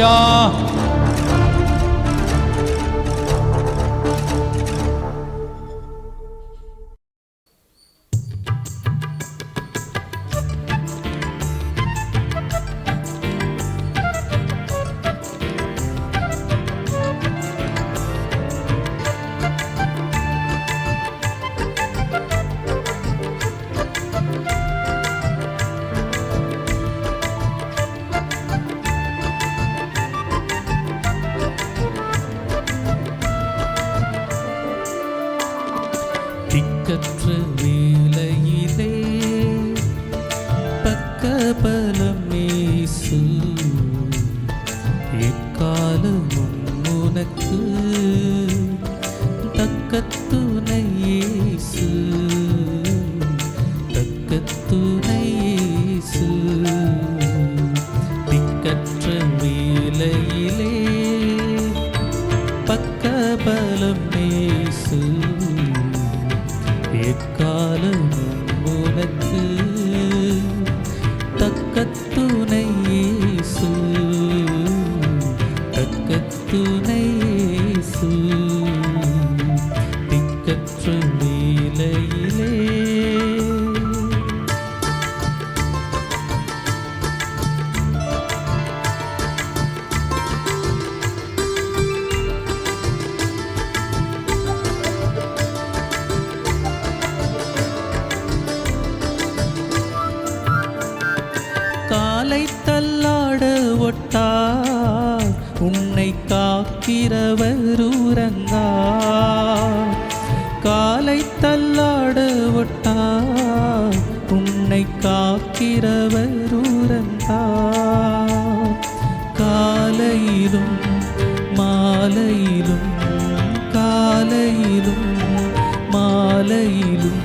அல்லேலூயா. திக்கற்ற வேளையிலே பக்கபலம் இயேசு, எக்காலமும் உனக்கு தக்க துணை இயேசு, தக்க துணை இயேசு. திக்கற்ற வேளையிலே பக்கபலம் இயேசு, எக்காலமும் உனக்கு தக்க துணை இயேசு, தக்க துணை இயேசு. திக்கற்ற வேளையிலே காலை தள்ளாட ஒட்டா உன்னை காக்கிறவர் உறங்கா, காலை தள்ளாட ஒட்டா உன்னை காக்கிறவர் உறங்கா. காலையிலும் மாலையிலும், காலையிலும் மாலையிலும்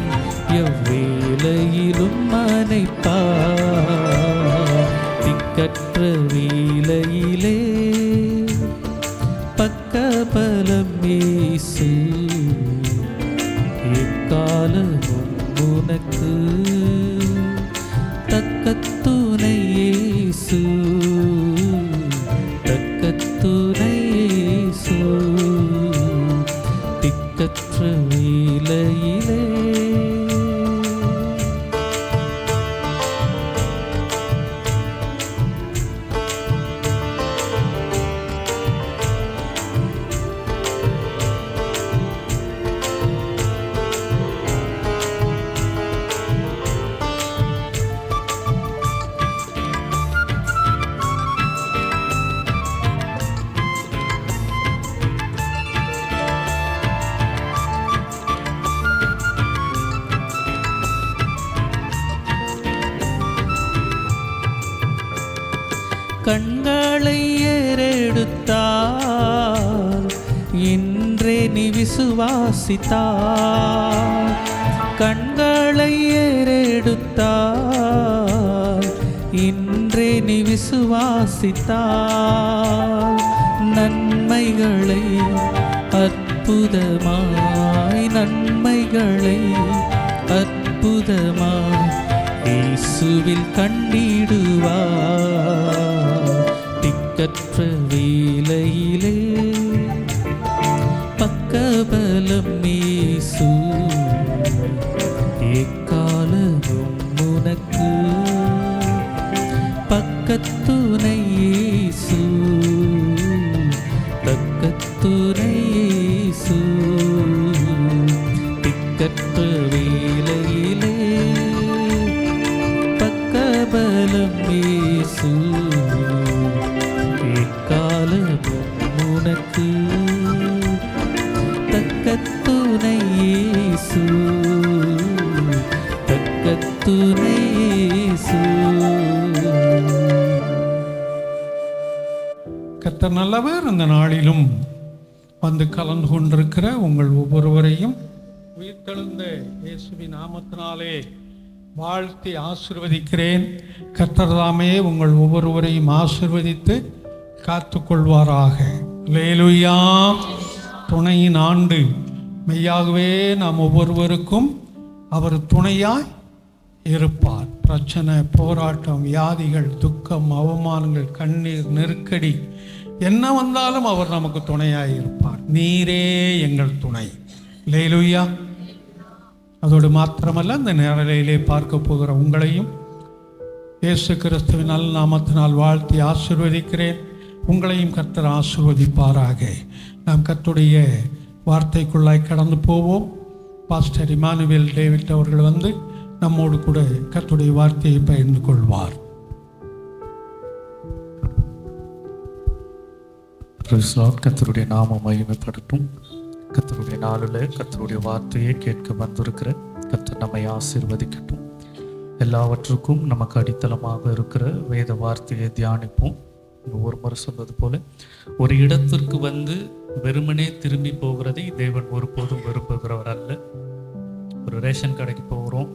எவ்வேளையிலும் அணைப்பார். திக்கற்ற வேளையிலே பக்கபலம் இயேசு, எக்காலமும் உனக்கு தக்க துணை இயேசு, தக்க துணை இயேசு. திக்கற்ற வேளையிலே கண்களை ஏறெடுத்தால் இன்றே நீ விசுவாசித்தால், கண்களை ஏறெடுத்தால் இன்றே நீ விசுவாசித்தால், நன்மைகளை அற்புதமாய், நன்மைகளை அற்புதமாய் இயேசுவில் கண்டிடுவார். திக்கற்ற வேளையிலே பக்கபலம் இயேசு, எக்காலமும் உனக்கு பக்கத்துணை இயேசு, பக்கத்துணை இயேசு. திக்கற்ற வேளையிலே பக்கபலம் இயேசு, எக்காலமும் உனக்கு தக்க துணை இயேசு, தக்க துணை இயேசு. கர்த்தர் நல்லவர். அந்த நாளிலும் வந்து கலந்து கொண்டிருக்கிற உங்கள் ஒவ்வொருவரையும் உயிர்த்தெழுந்த இயேசுவின் நாமத்தினாலே வாழ்த்தி ஆசீர்வதிக்கிறேன். கர்த்தர் தாமே உங்கள் ஒவ்வொருவரையும் ஆசீர்வதித்து காத்துக்கொள்வாராக. அல்லேலூயா. துணையின் ஆண்டு மெய்யாகவே நாம் ஒவ்வொருவருக்கும் அவர் துணையாய் இருப்பார். பிரச்சனை, போராட்டம், வியாதிகள், துக்கம், அவமானங்கள், கண்ணீர், நெருக்கடி என்ன வந்தாலும் அவர் நமக்கு துணையாக இருப்பார். நீரே எங்கள் துணை. அல்லேலூயா. அதோடு மாத்திரமல்ல, இந்த நேரலையிலே பார்க்க போகிற உங்களையும் இயேசு கிறிஸ்துவின் நல்ல நாமத்தினால் வாழ்த்தி ஆசீர்வதிக்கிறேன். உங்களையும் கர்த்தர் ஆசீர்வதிப்பாராக. நாம் கர்த்தருடைய வார்த்தைக்குள்ளாய் கடந்து போவோம். பாஸ்டர் இமானுவேல் டேவிட் அவர்கள் வந்து நம்மோடு கூட கர்த்தருடைய வார்த்தையை பகிர்ந்து கொள்வார். கர்த்தருடைய நாமம் மகிமைப்படட்டும். கர்த்தருடைய நாளில் கர்த்தருடைய வார்த்தையை கேட்க வந்திருக்கிற கர்த்தர் நம்மை ஆசீர்வதிக்கட்டும். எல்லாவற்றுக்கும் நமக்கு அடித்தளமாக இருக்கிற வேத வார்த்தையை தியானிப்போம். ஒரு முறை சொன்னது போல, ஒரு இடத்திற்கு வந்து வெறுமனே திரும்பி போகிறதை தேவன் ஒருபோதும் விரும்புகிறவர் அல்ல. ஒரு ரேஷன் கடைக்கு போகிறோம்,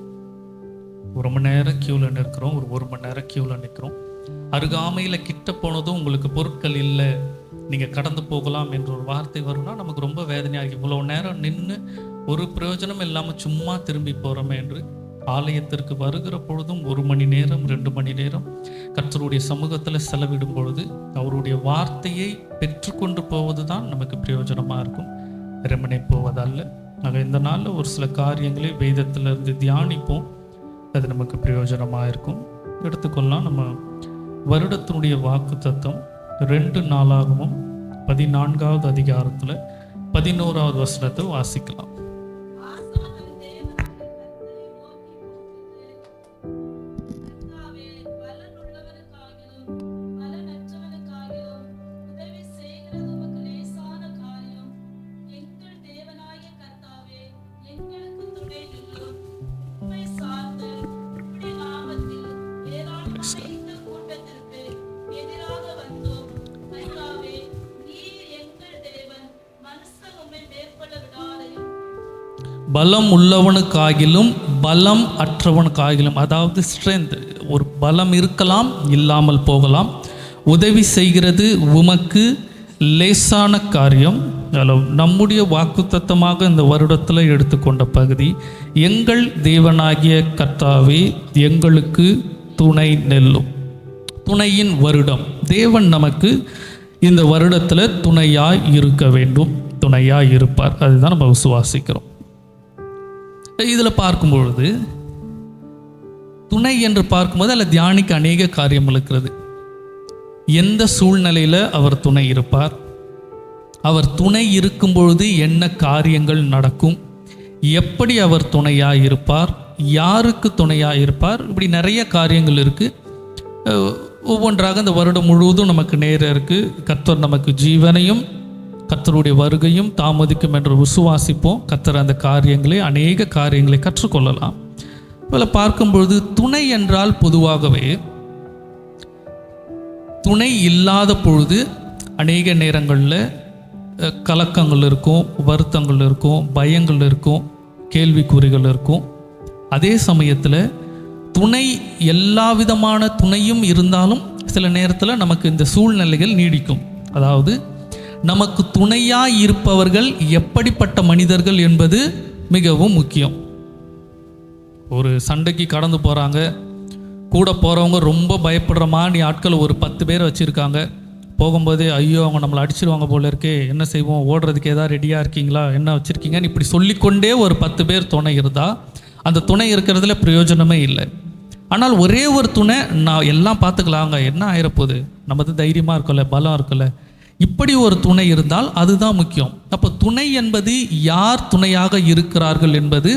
ஒரு மணி நேரம் கியூவில் நிற்கிறோம், ஒரு மணி நேரம் கியூவில் நிற்கிறோம். அருகாமையில் கிட்ட போனதும் உங்களுக்கு பொருட்கள் இல்லை, நீங்கள் கடந்து போகலாம் என்ற ஒரு வார்த்தை வரும்னா நமக்கு ரொம்ப வேதனையாகி, இவ்வளோ நேரம் நின்று ஒரு பிரயோஜனம் இல்லாமல் சும்மா திரும்பி போகிறோமே என்று ஆலயத்திற்கு வருகிற பொழுதும் 1 மணி நேரம் 2 மணி நேரம் கர்த்தருடைய சமூகத்தில் செலவிடும் பொழுது அவருடைய வார்த்தையை பெற்றுக்கொண்டு போவது தான் நமக்கு பிரயோஜனமாக இருக்கும், வெறுமனே போவதல்ல. ஆக இந்த நாளில் ஒரு சில காரியங்களை வேதத்திலிருந்து தியானிப்போம், அது நமக்கு பிரயோஜனமாக இருக்கும். எடுத்துக்கொள்ளலாம். நம்ம வருடத்தினுடைய வாக்கு தத்தம் 2 நாளாகவும் 14வது அதிகாரத்தில் 11வது வசனத்தை வாசிக்கலாம். பலம் உள்ளவனுக்காகிலும் பலம் அற்றவனுக்காகிலும், அதாவது ஸ்ட்ரென்த், ஒரு பலம் இருக்கலாம், இல்லாமல் போகலாம். உதவி செய்கிறது உமக்கு லேசான காரியம். நம்முடைய வாக்குத்தத்தமாக இந்த வருடத்தில் எடுத்துக்கொண்ட பகுதி, எங்கள் தேவனாகிய கர்த்தாவே எங்களுக்கு துணை நெல்லும். துணையின் வருடம். தேவன் நமக்கு இந்த வருடத்தில் துணையாய் இருக்க வேண்டும், துணையாய் இருப்பார். அதுதான் நம்ம விசுவாசிக்கிறோம். இதில் பார்க்கும்பொழுது துணை என்று பார்க்கும்போது அதில் தியானிக்க அநேக காரியம் இருக்கிறது. எந்த சூழ்நிலையில் அவர் துணை இருப்பார், அவர் துணை இருக்கும் பொழுது என்ன காரியங்கள் நடக்கும், எப்படி அவர் துணையாக இருப்பார், யாருக்கு துணையாக இருப்பார், இப்படி நிறைய காரியங்கள் இருக்குது. ஒவ்வொன்றாக இந்த வருடம் முழுவதும் நமக்கு நேரம் இருக்குது. கர்த்தர் நமக்கு ஜீவனையும் கர்த்தருடைய வருகையும் தாமதிக்கும் என்று விசுவாசிப்போம். கர்த்தர் அந்த காரியங்களை, அநேக காரியங்களை கற்றுக்கொள்ளலாம். இதில் பார்க்கும்பொழுது துணை என்றால் பொதுவாகவே துணை இல்லாத பொழுது அநேக நேரங்களில் கலக்கங்கள் இருக்கும், வருத்தங்கள் இருக்கும், பயங்கள் இருக்கும், கேள்விக்குறிகள் இருக்கும். அதே சமயத்தில் துணை, எல்லா விதமான துணையும் இருந்தாலும் சில நேரத்தில் நமக்கு இந்த சூழ்நிலைகள் நீடிக்கும். அதாவது நமக்கு துணையாக இருப்பவர்கள் எப்படிப்பட்ட மனிதர்கள் என்பது மிகவும் முக்கியம். ஒரு சண்டைக்கு கடந்து போகிறாங்க, கூட போகிறவங்க ரொம்ப பயப்படுற மாதிரி ஆட்கள் ஒரு 10 பேர் வச்சுருக்காங்க. போகும்போதே ஐயோ அவங்க நம்மளை அடிச்சிருவாங்க போல இருக்கே, என்ன செய்வோம், ஓடுறதுக்கு ஏதாவது ரெடியாக இருக்கீங்களா, என்ன வச்சுருக்கீங்கன்னு இப்படி சொல்லிக்கொண்டே ஒரு 10 பேர் துணை இருந்தால் அந்த துணை இருக்கிறதுல பிரயோஜனமே இல்லை. ஆனால் ஒரே ஒரு துணை, நான் எல்லாம் பார்த்துக்கலாங்க, என்ன ஆயிரப்போகுது, நமது தைரியமாக இருக்குல்ல, பலம் இருக்குல்ல, இப்படி ஒரு துணை இருந்தால் அதுதான் முக்கியம். அப்போ துணை என்பது யார் துணையாக இருக்கிறார்கள் என்பது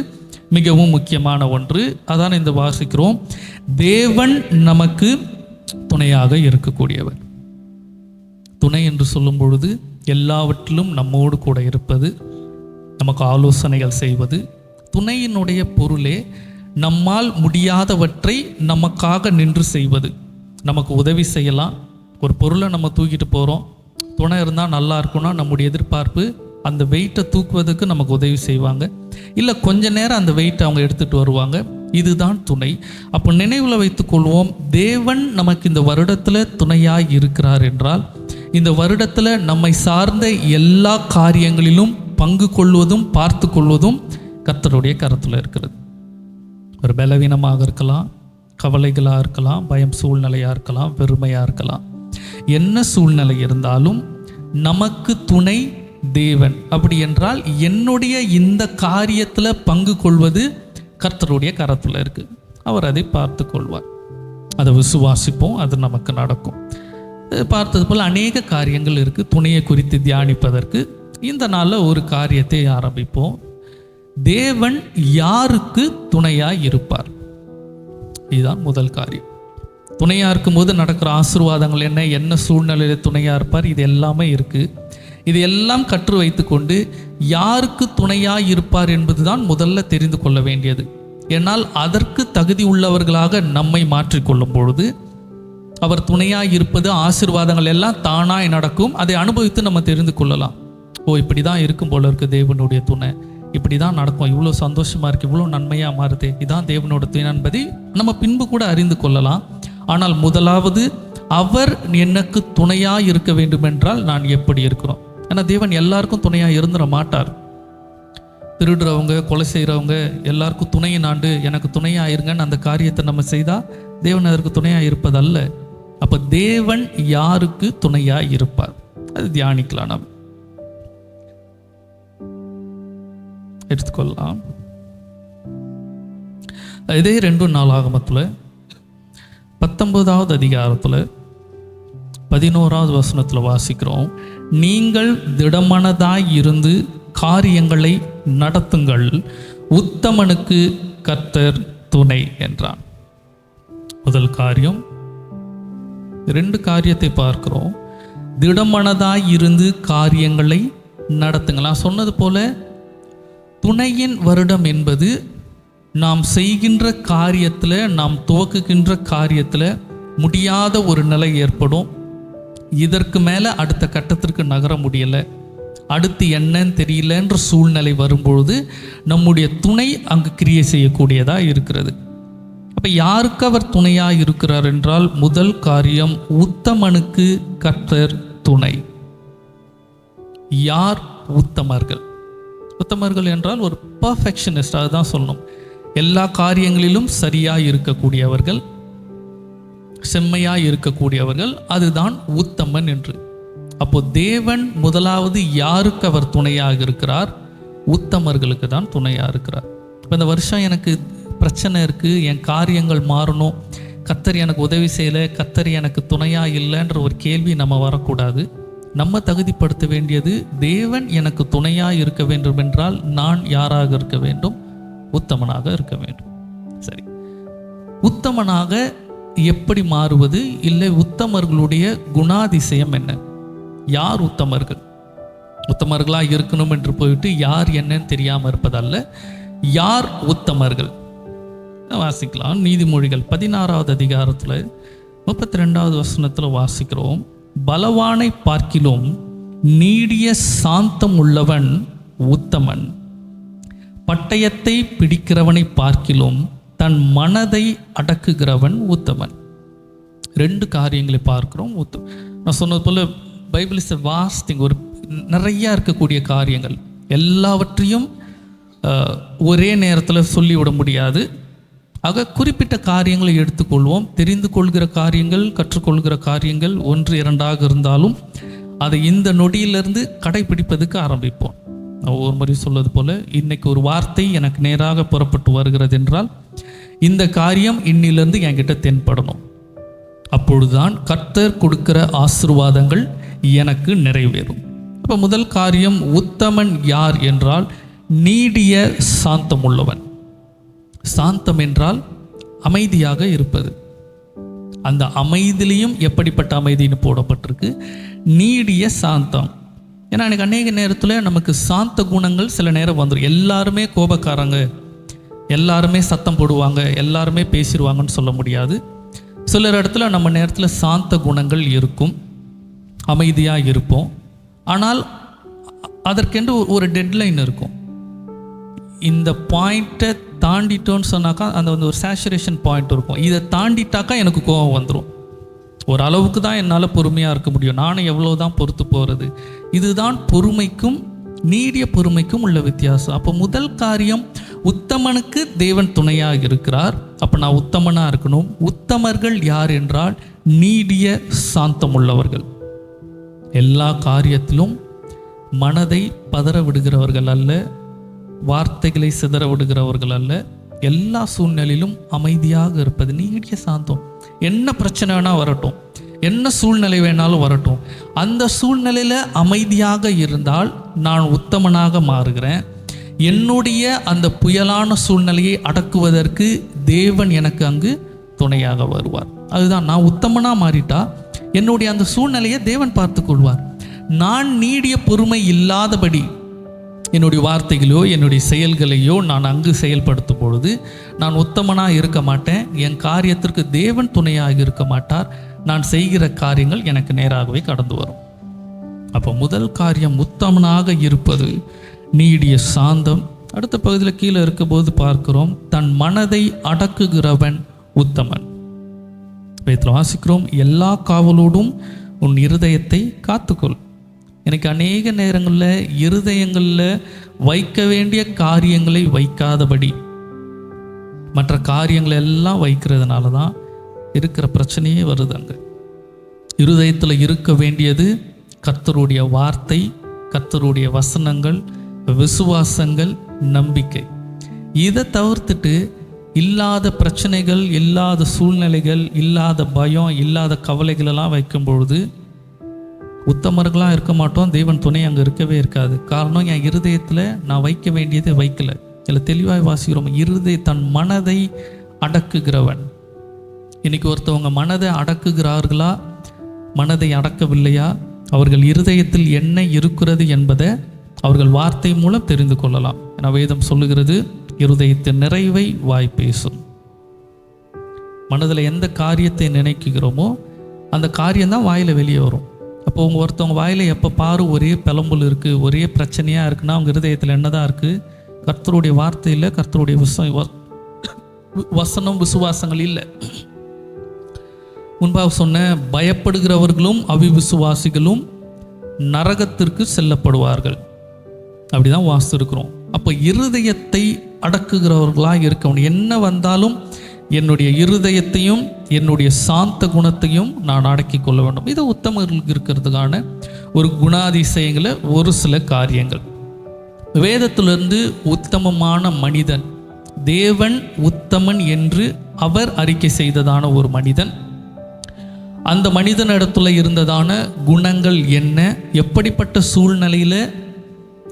மிகவும் முக்கியமான ஒன்று. அதான் இந்த வாசிக்கிறோம், தேவன் நமக்கு துணையாக இருக்கக்கூடியவர். துணை என்று சொல்லும் பொழுது எல்லாவற்றிலும் நம்மோடு கூட இருப்பது, நமக்கு ஆலோசனைகள் செய்வது. துணையினுடைய பொருளே நம்மால் முடியாதவற்றை நமக்காக நின்று செய்வது. நமக்கு உதவி செய்யலாம். ஒரு பொருளை நம்ம தூக்கிட்டு போகிறோம், துணை இருந்தால் நல்லா இருக்கும்னா நம்முடைய எதிர்பார்ப்பு அந்த வெயிட்டை தூக்குவதற்கு நமக்கு உதவி செய்வாங்க, இல்லை கொஞ்ச நேரம் அந்த வெயிட்டை அவங்க எடுத்துகிட்டு வருவாங்க. இதுதான் துணை. அப்போ நினைவில் வைத்துக்கொள்வோம், தேவன் நமக்கு இந்த வருடத்தில் துணையாய் இருக்கிறார் என்றால் இந்த வருடத்தில் நம்மை சார்ந்த எல்லா காரியங்களிலும் பங்கு கொள்வதும் பார்த்து கொள்வதும் கர்த்தருடைய கரத்தில் இருக்கிறது. ஒரு பலவீனமாக இருக்கலாம், கவலைகளாக இருக்கலாம், பயம் சூழ்நிலையாக இருக்கலாம், வெறுமையாக இருக்கலாம். என்ன சூழ்நிலை இருந்தாலும் நமக்கு துணை தேவன். அப்படி என்றால் என்னுடைய இந்த காரியத்தில் பங்கு கொள்வது கர்த்தருடைய கரத்தில் இருக்குது. அவர் அதை பார்த்து கொள்வார். அதை விசுவாசிப்போம், அது நமக்கு நடக்கும். பார்த்தது போல் அநேக காரியங்கள் இருக்குது துணையை குறித்து தியானிப்பதற்கு. இந்த நாளில் ஒரு காரியத்தை ஆரம்பிப்போம். தேவன் யாருக்கு துணையாக இருப்பார்? இதுதான் முதல் காரியம். துணையாக இருக்கும்போது நடக்கிற ஆசீர்வாதங்கள் என்ன, என்ன சூழ்நிலையில் துணையாக இருப்பார், இது எல்லாமே இருக்குது. இது எல்லாம் கற்று வைத்து கொண்டு யாருக்கு துணையாக இருப்பார் என்பது தான் முதல்ல தெரிந்து கொள்ள வேண்டியது. ஏன்னால் அதற்கு தகுதி உள்ளவர்களாக நம்மை மாற்றிக்கொள்ளும் பொழுது அவர் துணையாக இருப்பது, ஆசீர்வாதங்கள் எல்லாம் தானாய் நடக்கும். அதை அனுபவித்து நம்ம தெரிந்து கொள்ளலாம். ஓ, இப்படி தான் இருக்கும் போல இருக்குது தேவனுடைய துணை, இப்படி தான் நடக்கும், இவ்வளோ சந்தோஷமாக இருக்குது, இவ்வளோ நன்மையாக மாறுது, இதான் தேவனோட துணை என்பதை நம்ம பின்பு கூட அறிந்து கொள்ளலாம். ஆனால் முதலாவது அவர் எனக்கு துணையாக இருக்க வேண்டும் என்றால் நான் எப்படி இருக்கிறோம்? ஏன்னா தேவன் எல்லாருக்கும் துணையாக இருந்துட மாட்டார். திருடுறவங்க, கொலை செய்கிறவங்க எல்லாருக்கும் துணையை நாண்டு எனக்கு துணையாக இருங்கன்னு அந்த காரியத்தை நம்ம செய்தால் தேவன் அதற்கு துணையாக இருப்பதல்ல. அப்போ தேவன் யாருக்கு துணையாக இருப்பார், அது தியானிக்கலாம். நம்ம எடுத்துக்கொள்ளலாம். இதே 2 நாளாகமத்தில் 19வது அதிகாரத்தில் 11வது வசனத்தில் வாசிக்கிறோம். நீங்கள் திடமனதாய் இருந்து காரியங்களை நடத்துங்கள், உத்தமனுக்கு கர்த்தர் துணை என்றான். முதல் காரியம். 2 காரியத்தை பார்க்கிறோம். திடமனதாய் இருந்து காரியங்களை நடத்துங்கள். நான் சொன்னது போல துணையின் வருடம் என்பது நாம் செய்கின்ற காரியத்தில், நாம் துவக்குகின்ற காரியத்தில் முடியாத ஒரு நிலை ஏற்படும். இதற்கு மேலே அடுத்த கட்டத்திற்கு நகர முடியலை, அடுத்து என்னன்னு தெரியலன்ற சூழ்நிலை வரும்பொழுது நம்முடைய துணை அங்கு கிரியை செய்யக்கூடியதாக இருக்கிறது. அப்போ யாருக்கு அவர் துணையாக இருக்கிறார் என்றால் முதல் காரியம், உத்தமனுக்கு கர்த்தர் துணை. யார் உத்தமர்கள்? உத்தமர்கள் என்றால் ஒரு பர்ஃபெக்ஷனிஸ்ட், அதுதான் சொல்லணும். எல்லா காரியங்களிலும் சரியாக இருக்கக்கூடியவர்கள், செம்மையாக இருக்கக்கூடியவர்கள், அதுதான் உத்தமன் என்று. அப்போ தேவன் முதலாவது யாருக்கு அவர் துணையாக இருக்கிறார்? உத்தமர்களுக்கு தான் துணையாக இருக்கிறார். இப்போ இந்த வருஷம் எனக்கு பிரச்சனை இருக்குது, என் காரியங்கள் மாறணும், கர்த்தர் எனக்கு உதவி செய்யலை, கர்த்தர் எனக்கு துணையாக இல்லைன்ற ஒரு கேள்வி நம்ம வரக்கூடாது. நம்ம தகுதிப்படுத்த வேண்டியது, தேவன் எனக்கு துணையாக இருக்க வேண்டும் என்றால் நான் யாராக இருக்க வேண்டும்? உத்தமனாக இருக்க வேண்டும். சரி, உத்தமனாக எப்படி மாறுவது? இல்லை, உத்தமர்களுடைய குணாதிசயம் என்ன? யார் உத்தமர்கள்? உத்தமர்களாக இருக்கணும் என்று போயிட்டு யார் என்னன்னு தெரியாமல் இருப்பதல்ல. யார் உத்தமர்கள்? வாசிக்கலாம். நீதிமொழிகள் 16வது அதிகாரத்தில் 32வது வசனத்தில் வாசிக்கிறோம். பலவானை பார்க்கிலும் நீடிய சாந்தம் உள்ளவன் உத்தமன், பட்டயத்தை பிடிக்கிறவனை பார்க்கிலும் தன் மனதை அடக்குகிறவன் உத்தமன். 2 காரியங்களை பார்க்கிறோம். நான் சொன்னது போல Bible is a vast thing. ஒரு நிறையா இருக்கக்கூடிய காரியங்கள் எல்லாவற்றையும் ஒரே நேரத்தில் சொல்லிவிட முடியாது. ஆக குறிப்பிட்ட காரியங்களை எடுத்துக்கொள்வோம். தெரிந்து கொள்கிற காரியங்கள், கற்றுக்கொள்கிற காரியங்கள் 1, 2ஆக இருந்தாலும் அதை இந்த நொடியிலிருந்து கடைபிடிப்பதுக்கு ஆரம்பிப்போம். நான் ஒவ்வொரு முறை சொல்வது போல, இன்னைக்கு ஒரு வார்த்தை எனக்கு நேராக புறப்பட்டு வருகிறது என்றால் இந்த காரியம் இன்னிலிருந்து என்கிட்ட தென்படணும். அப்பொழுதுதான் கர்த்தர் கொடுக்கிற ஆசீர்வாதங்கள் எனக்கு நிறைவேறும். அப்போ முதல் காரியம், உத்தமன் யார் என்றால் நீடிய சாந்தம் உள்ளவன். சாந்தம் என்றால் அமைதியாக இருப்பது. அந்த அமைதியிலையும் எப்படிப்பட்ட அமைதின்னு போடப்பட்டிருக்கு? நீடிய சாந்தம். ஏன்னா எனக்கு அநேக நேரத்தில் நமக்கு சாந்த குணங்கள் சில நேரம் வந்துடும். எல்லாருமே கோபக்காரங்க, எல்லாருமே சத்தம் போடுவாங்க, எல்லாருமே பேசிடுவாங்கன்னு சொல்ல முடியாது. சிலர் இடத்துல நம்ம நேரத்தில் சாந்த குணங்கள் இருக்கும், அமைதியாக இருப்போம். ஆனால் அதற்கென்று ஒரு டெட்லைன் இருக்கும். இந்த பாயிண்ட்டை தாண்டிட்டோன்னு சொன்னாக்கா அந்த ஒரு சேச்சுரேஷன் பாயிண்ட் இருக்கும். இதை தாண்டிட்டாக்கா எனக்கு கோபம் வந்துடும். ஒரு அளவுக்கு தான் என்னால் பொறுமையாக இருக்க முடியும். நானும் எவ்வளோ தான் பொறுத்து போகிறது. இதுதான் பொறுமைக்கும் நீடிய பொறுமைக்கும் உள்ள வித்தியாசம். அப்போ முதல் காரியம், உத்தமனுக்கு தேவன் துணையாக இருக்கிறார். அப்போ நான் உத்தமனாக இருக்கணும். உத்தமர்கள் யார் என்றால் நீடிய சாந்தம் உள்ளவர்கள். எல்லா காரியத்திலும் மனதை பதற விடுகிறவர்கள் அல்ல, வார்த்தைகளை சிதற விடுகிறவர்கள் அல்ல. எல்லா சூழ்நிலையிலும் அமைதியாக இருப்பது, நீடிய சாந்தம். என்ன பிரச்சனை வேணால் வரட்டும், என்ன சூழ்நிலை வேணாலும் வரட்டும், அந்த சூழ்நிலையில் அமைதியாக இருந்தால் நான் உத்தமனாக மாறுகிறேன். என்னுடைய அந்த புயலான சூழ்நிலையை அடக்குவதற்கு தேவன் எனக்கு அங்கு துணையாக வருவார். அதுதான், நான் உத்தமனாக மாறிட்டா என்னுடைய அந்த சூழ்நிலையை தேவன் பார்த்து கொள்வார். நான் நீடிய பொறுமை இல்லாதபடி என்னுடைய வார்த்தைகளையோ என்னுடைய செயல்களையோ நான் அங்கு செயல்படுத்தும் பொழுது நான் உத்தமனாக இருக்க மாட்டேன். என் காரியத்திற்கு தேவன் துணையாக இருக்க மாட்டார். நான் செய்கிற காரியங்கள் எனக்கு நேராகவே கடந்து வரும். அப்போ முதல் காரியம் உத்தமனாக இருப்பது, நீடிய சாந்தம். அடுத்த பகுதியில் கீழே இருக்கும்போது பார்க்கிறோம், தன் மனதை அடக்குகிறவன் உத்தமன். வேதத்தில் வாசிக்கிறோம், எல்லா காவலோடும் உன் இருதயத்தை காத்துக்கொள். எனக்கு அநேக நேரங்களில் இருதயங்களில் வைக்க வேண்டிய காரியங்களை வைக்காதபடி மற்ற காரியங்களை எல்லாம் வைக்கிறதுனால தான் இருக்கிற பிரச்சனையே வருது. அங்கே இருதயத்தில் இருக்க வேண்டியது கர்த்தருடைய வார்த்தை, கர்த்தருடைய வசனங்கள், விசுவாசங்கள், நம்பிக்கை. இதை தவிர்த்துட்டு இல்லாத பிரச்சனைகள், இல்லாத சூழ்நிலைகள், இல்லாத பயம், இல்லாத கவலைகளெல்லாம் வைக்கும் பொழுது உத்தமர்களாக இருக்க மாட்டோம். தேவன் துணை அங்கே இருக்கவே இருக்காது. காரணம், என் இருதயத்தில் நான் வைக்க வேண்டியதை வைக்கலை. இதில் தெளிவாக வாசிக்கிறோம், தன் மனதை அடக்குகிறவன். இன்னைக்கு ஒருத்தவங்க மனதை அடக்குகிறார்களா, மனதை அடக்கவில்லையா, அவர்கள் இருதயத்தில் என்ன இருக்கிறது என்பதை அவர்கள் வார்த்தை மூலம் தெரிந்து கொள்ளலாம். என வேதம் சொல்லுகிறது, இருதயத்தின் நிறைவை வாய் பேசும். மனதில் எந்த காரியத்தை நினைக்குகிறோமோ அந்த காரியம்தான் வாயில் வெளியே வரும். அப்போ ஒருத்தவங்க வாயில் எப்போ பாரு ஒரே பிளம்புல் இருக்குது, ஒரே பிரச்சனையாக இருக்குன்னா அவங்க இருதயத்தில் என்னதான் இருக்குது? கர்த்தருடைய வார்த்தை இல்லை, கர்த்தருடைய வசனம், விசுவாசங்கள் இல்லை. முன்பாக சொன்ன, பயப்படுகிறவர்களும் அவிவிசுவாசிகளும் நரகத்திற்கு செல்லப்படுவார்கள். அப்படிதான் வாஸ்து இருக்கிறோம். அப்போ இருதயத்தை அடக்குகிறவர்களாக இருக்கணும். என்ன வந்தாலும் என்னுடைய இருதயத்தையும் என்னுடைய சாந்த குணத்தையும் நான் அடக்கி கொள்ள வேண்டும். இது உத்தமர்களுக்கு இருக்கிறதுக்கான ஒரு குணாதிசயங்களை ஒரு சில காரியங்கள். வேதத்திலிருந்து உத்தமமான மனிதன், தேவன் உத்தமன் என்று அவர் அறிக்கை செய்ததான ஒரு மனிதன், அந்த மனிதனிடத்துல இருந்ததான குணங்கள் என்ன, எப்படிப்பட்ட சூழ்நிலையில்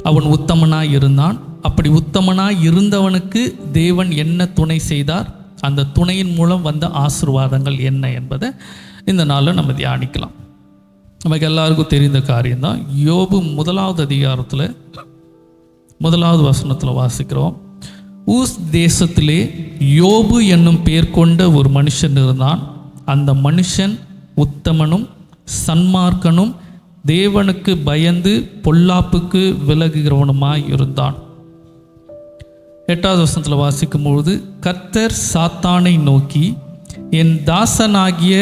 அவன் உத்தமனாய் இருந்தான், அப்படி உத்தமனாய் இருந்தவனுக்கு தேவன் என்ன துணை செய்தார், அந்த துணையின் மூலம் வந்த ஆசீர்வாதங்கள் என்ன என்பதை இந்த நாளில் நம்ம தியானிக்கலாம். நமக்கு எல்லாருக்கும் தெரிந்த காரியம்தான். யோபு 1வது அதிகாரத்தில் 1வது வசனத்தில் வாசிக்கிறோம், ஊஸ் தேசத்திலே யோபு என்னும் பேர் கொண்ட ஒரு மனுஷன் இருந்தான். அந்த மனுஷன் உத்தமனும் சன்மார்க்கனும் தேவனுக்கு பயந்து பொல்லாப்புக்கு விலகுகிறவனுமாய் இருந்தான். 8வது வசனத்தில் வாசிக்கும் பொழுது, கர்த்தர் சாத்தானை நோக்கி, என் தாசனாகிய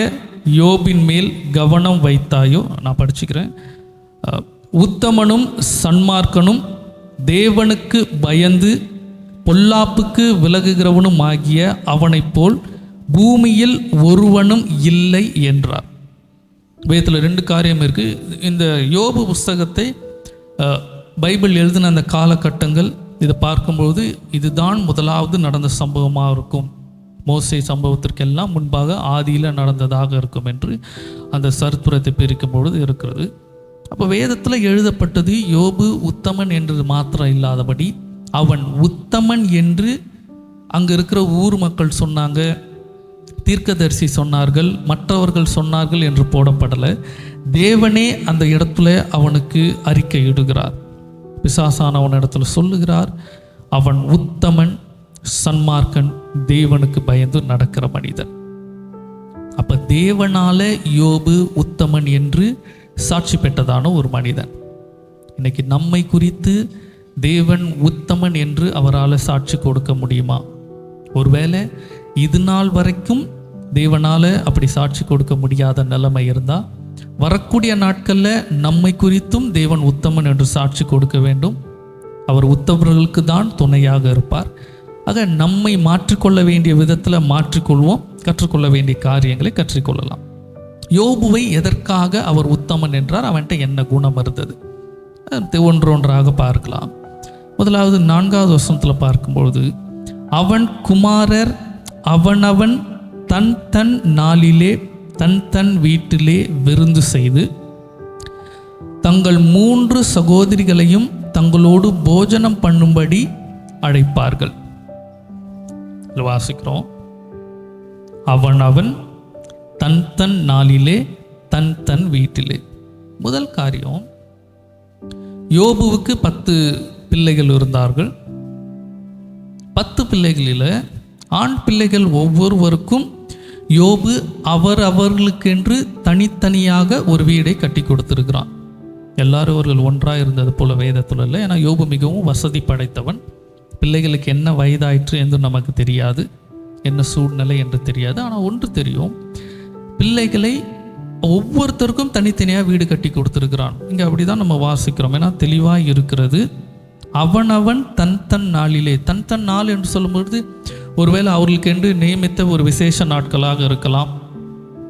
யோபின் மேல் கவனம் வைத்தாயோ. நான் படிச்சுக்கிறேன். உத்தமனும் சன்மார்க்கனும் தேவனுக்கு பயந்து பொல்லாப்புக்கு விலகுகிறவனும் ஆகிய அவனைப் போல் பூமியில் ஒருவனும் இல்லை என்றார். வேதத்தில் 2 காரியம் இருக்குது. இந்த யோபு புஸ்தகத்தை பைபிள் எழுதின அந்த காலகட்டங்கள் இதை பார்க்கும்பொழுது இதுதான் முதலாவது நடந்த சம்பவமாக இருக்கும். மோசே சம்பவத்திற்கெல்லாம் முன்பாக ஆதியில் நடந்ததாக இருக்கும் என்று அந்த சரித்திரத்தை பிரிக்கும் பொழுது இருக்கிறது. அப்போ வேதத்தில் எழுதப்பட்டது யோபு உத்தமன் என்று மாத்திரம் இல்லாதபடி அவன் உத்தமன் என்று அங்கே இருக்கிற ஊர் மக்கள் சொன்னாங்க, தீர்க்கதரிசி சொன்னார்கள், மற்றவர்கள் சொன்னார்கள் என்று போடப்படலை. தேவனே அந்த இடத்துல அவனுக்கு அறிக்கை இடுகிறார். பிசாசானவன் இடத்துல சொல்லுகிறார், அவன் உத்தமன், சன்மார்க்கன், தேவனுக்கு பயந்து நடக்கிற மனிதன். அப்ப தேவனால யோபு உத்தமன் என்று சாட்சி பெற்றதான ஒரு மனிதன். இன்னைக்கு நம்மை குறித்து தேவன் உத்தமன் என்று அவரால் சாட்சி கொடுக்க முடியுமா? ஒருவேளை இது நாள் வரைக்கும் தேவனால அப்படி சாட்சி கொடுக்க முடியாத நிலைமை இருந்தால் வரக்கூடிய நாட்களில் நம்மை குறித்தும் தேவன் உத்தமன் என்று சாட்சி கொடுக்க வேண்டும். அவர் உத்தமர்களுக்கு தான் துணையாக இருப்பார். ஆக நம்மை மாற்றிக்கொள்ள வேண்டிய விதத்தில் மாற்றிக்கொள்வோம், கற்றுக்கொள்ள வேண்டிய காரியங்களை கற்றுக்கொள்ளலாம். யோபுவை எதற்காக அவர் உத்தமன் என்றார்? அவன்கிட்ட என்ன குணம் இருந்தது? ஒன்றொன்றாக பார்க்கலாம். முதலாவது 4வது வசனத்தில் பார்க்கும்பொழுது, அவன் குமாரர் அவனவன் தன் தன் நாளிலே தன் தன் வீட்டிலே விருந்து செய்து தங்கள் 3 சகோதரிகளையும் தங்களோடு போஜனம் பண்ணும்படி அழைப்பார்கள். வாசிக்கிறோம், அவனவன் தன் தன் நாளிலே தன் தன் வீட்டிலே. முதல் காரியம், யோபுவுக்கு 10 பிள்ளைகள் இருந்தார்கள். 10 பிள்ளைகளில் ஆண் பிள்ளைகள் ஒவ்வொருவருக்கும் யோபு அவர்களுக்கென்று தனித்தனியாக ஒரு வீடை கட்டி கொடுத்திருக்கிறான். எல்லாரும் அவர்கள் ஒன்றாக இருந்தது போல வேதத்தில் இல்லை. ஏன்னா யோபு மிகவும் வசதி படைத்தவன். பிள்ளைகளுக்கு என்ன வயதாயிற்று என்று நமக்கு தெரியாது, என்ன சூழ்நிலை என்று தெரியாது. ஆனால் ஒன்று தெரியும், பிள்ளைகளை ஒவ்வொருத்தருக்கும் தனித்தனியாக வீடு கட்டி கொடுத்துருக்கிறான். இங்கே அப்படி தான் நம்ம வாசிக்கிறோம். ஏன்னா தெளிவாக இருக்கிறது, அவனவன் தன் தன் நாளிலே. தன் தன் நாள் என்று சொல்லும்பொழுது ஒருவேளை அவர்களுக்கென்று நியமித்த ஒரு விசேஷ நாட்களாக இருக்கலாம்.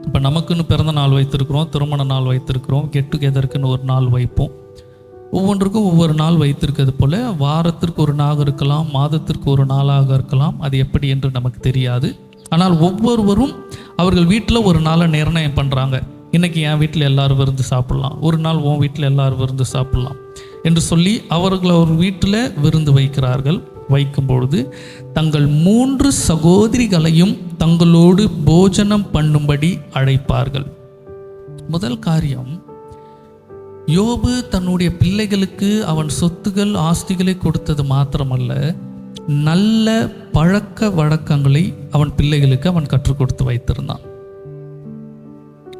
இப்போ நமக்குன்னு பிறந்த நாள் வைத்திருக்கிறோம், திருமண நாள் வைத்திருக்கிறோம், கெட் டுகெதருக்குன்னு ஒரு நாள் வைப்போம். ஒவ்வொன்றுக்கும் ஒவ்வொரு நாள் வைத்திருக்கிறது போல் வாரத்திற்கு ஒரு நாள் இருக்கலாம், மாதத்திற்கு ஒரு நாளாக இருக்கலாம். அது எப்படி என்று நமக்கு தெரியாது. ஆனால் ஒவ்வொருவரும் அவர்கள் வீட்டில் ஒரு நாளை நிர்ணயம் பண்ணுறாங்க. இன்றைக்கி என் வீட்டில் எல்லோரும் விருந்து சாப்பிட்லாம், ஒரு நாள் உன் வீட்டில் எல்லோரும் விருந்து சாப்பிட்லாம் என்று சொல்லி அவர்கள் அவர் வீட்டில் விருந்து வைக்கிறார்கள். வைக்கும் பொழுது தங்கள் 3 சகோதரிகளையும் தங்களோடு போஜனம் பண்ணும்படி அழைப்பார்கள். முதல் காரியம், யோபு தன்னுடைய பிள்ளைகளுக்கு அவன் சொத்துகள் ஆஸ்திகளை கொடுத்தது மாத்திரமல்ல, நல்ல பழக்க வழக்கங்களை அவன் பிள்ளைகளுக்கு அவன் கற்றுக் கொடுத்து வைத்திருந்தான்.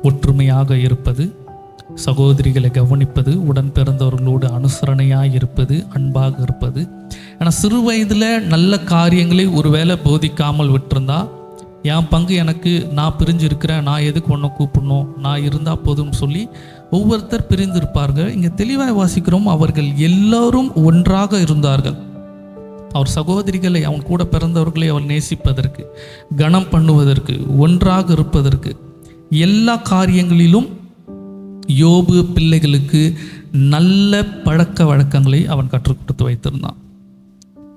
ஒற்றுமையாக இருப்பது, சகோதரிகளை கவனிப்பது, உடன் பிறந்தவர்களோடு அனுசரணையாக இருப்பது, அன்பாக இருப்பது. ஆனால் சிறு வயதில் நல்ல காரியங்களை ஒருவேளை போதிக்காமல் விட்டிருந்தா, என் பங்கு எனக்கு, நான் பிரிஞ்சு இருக்கிறேன், நான் எதுக்கு ஒன்று கூப்பிடணும், நான் இருந்தால் போதும்னு சொல்லி ஒவ்வொருத்தர் பிரிந்து இருப்பார்கள். இங்கே தெளிவாக வாசிக்கிறோம், அவர்கள் எல்லோரும் ஒன்றாக இருந்தார்கள். அவர் சகோதரிகளை, அவன் கூட பிறந்தவர்களை அவர் நேசிப்பதற்கு, கனம் பண்ணுவதற்கு, ஒன்றாக இருப்பதற்கு, எல்லா காரியங்களிலும் யோபு பிள்ளைகளுக்கு நல்ல பழக்க வழக்கங்களை அவன் கற்றுக் கொடுத்து வைத்திருந்தான்.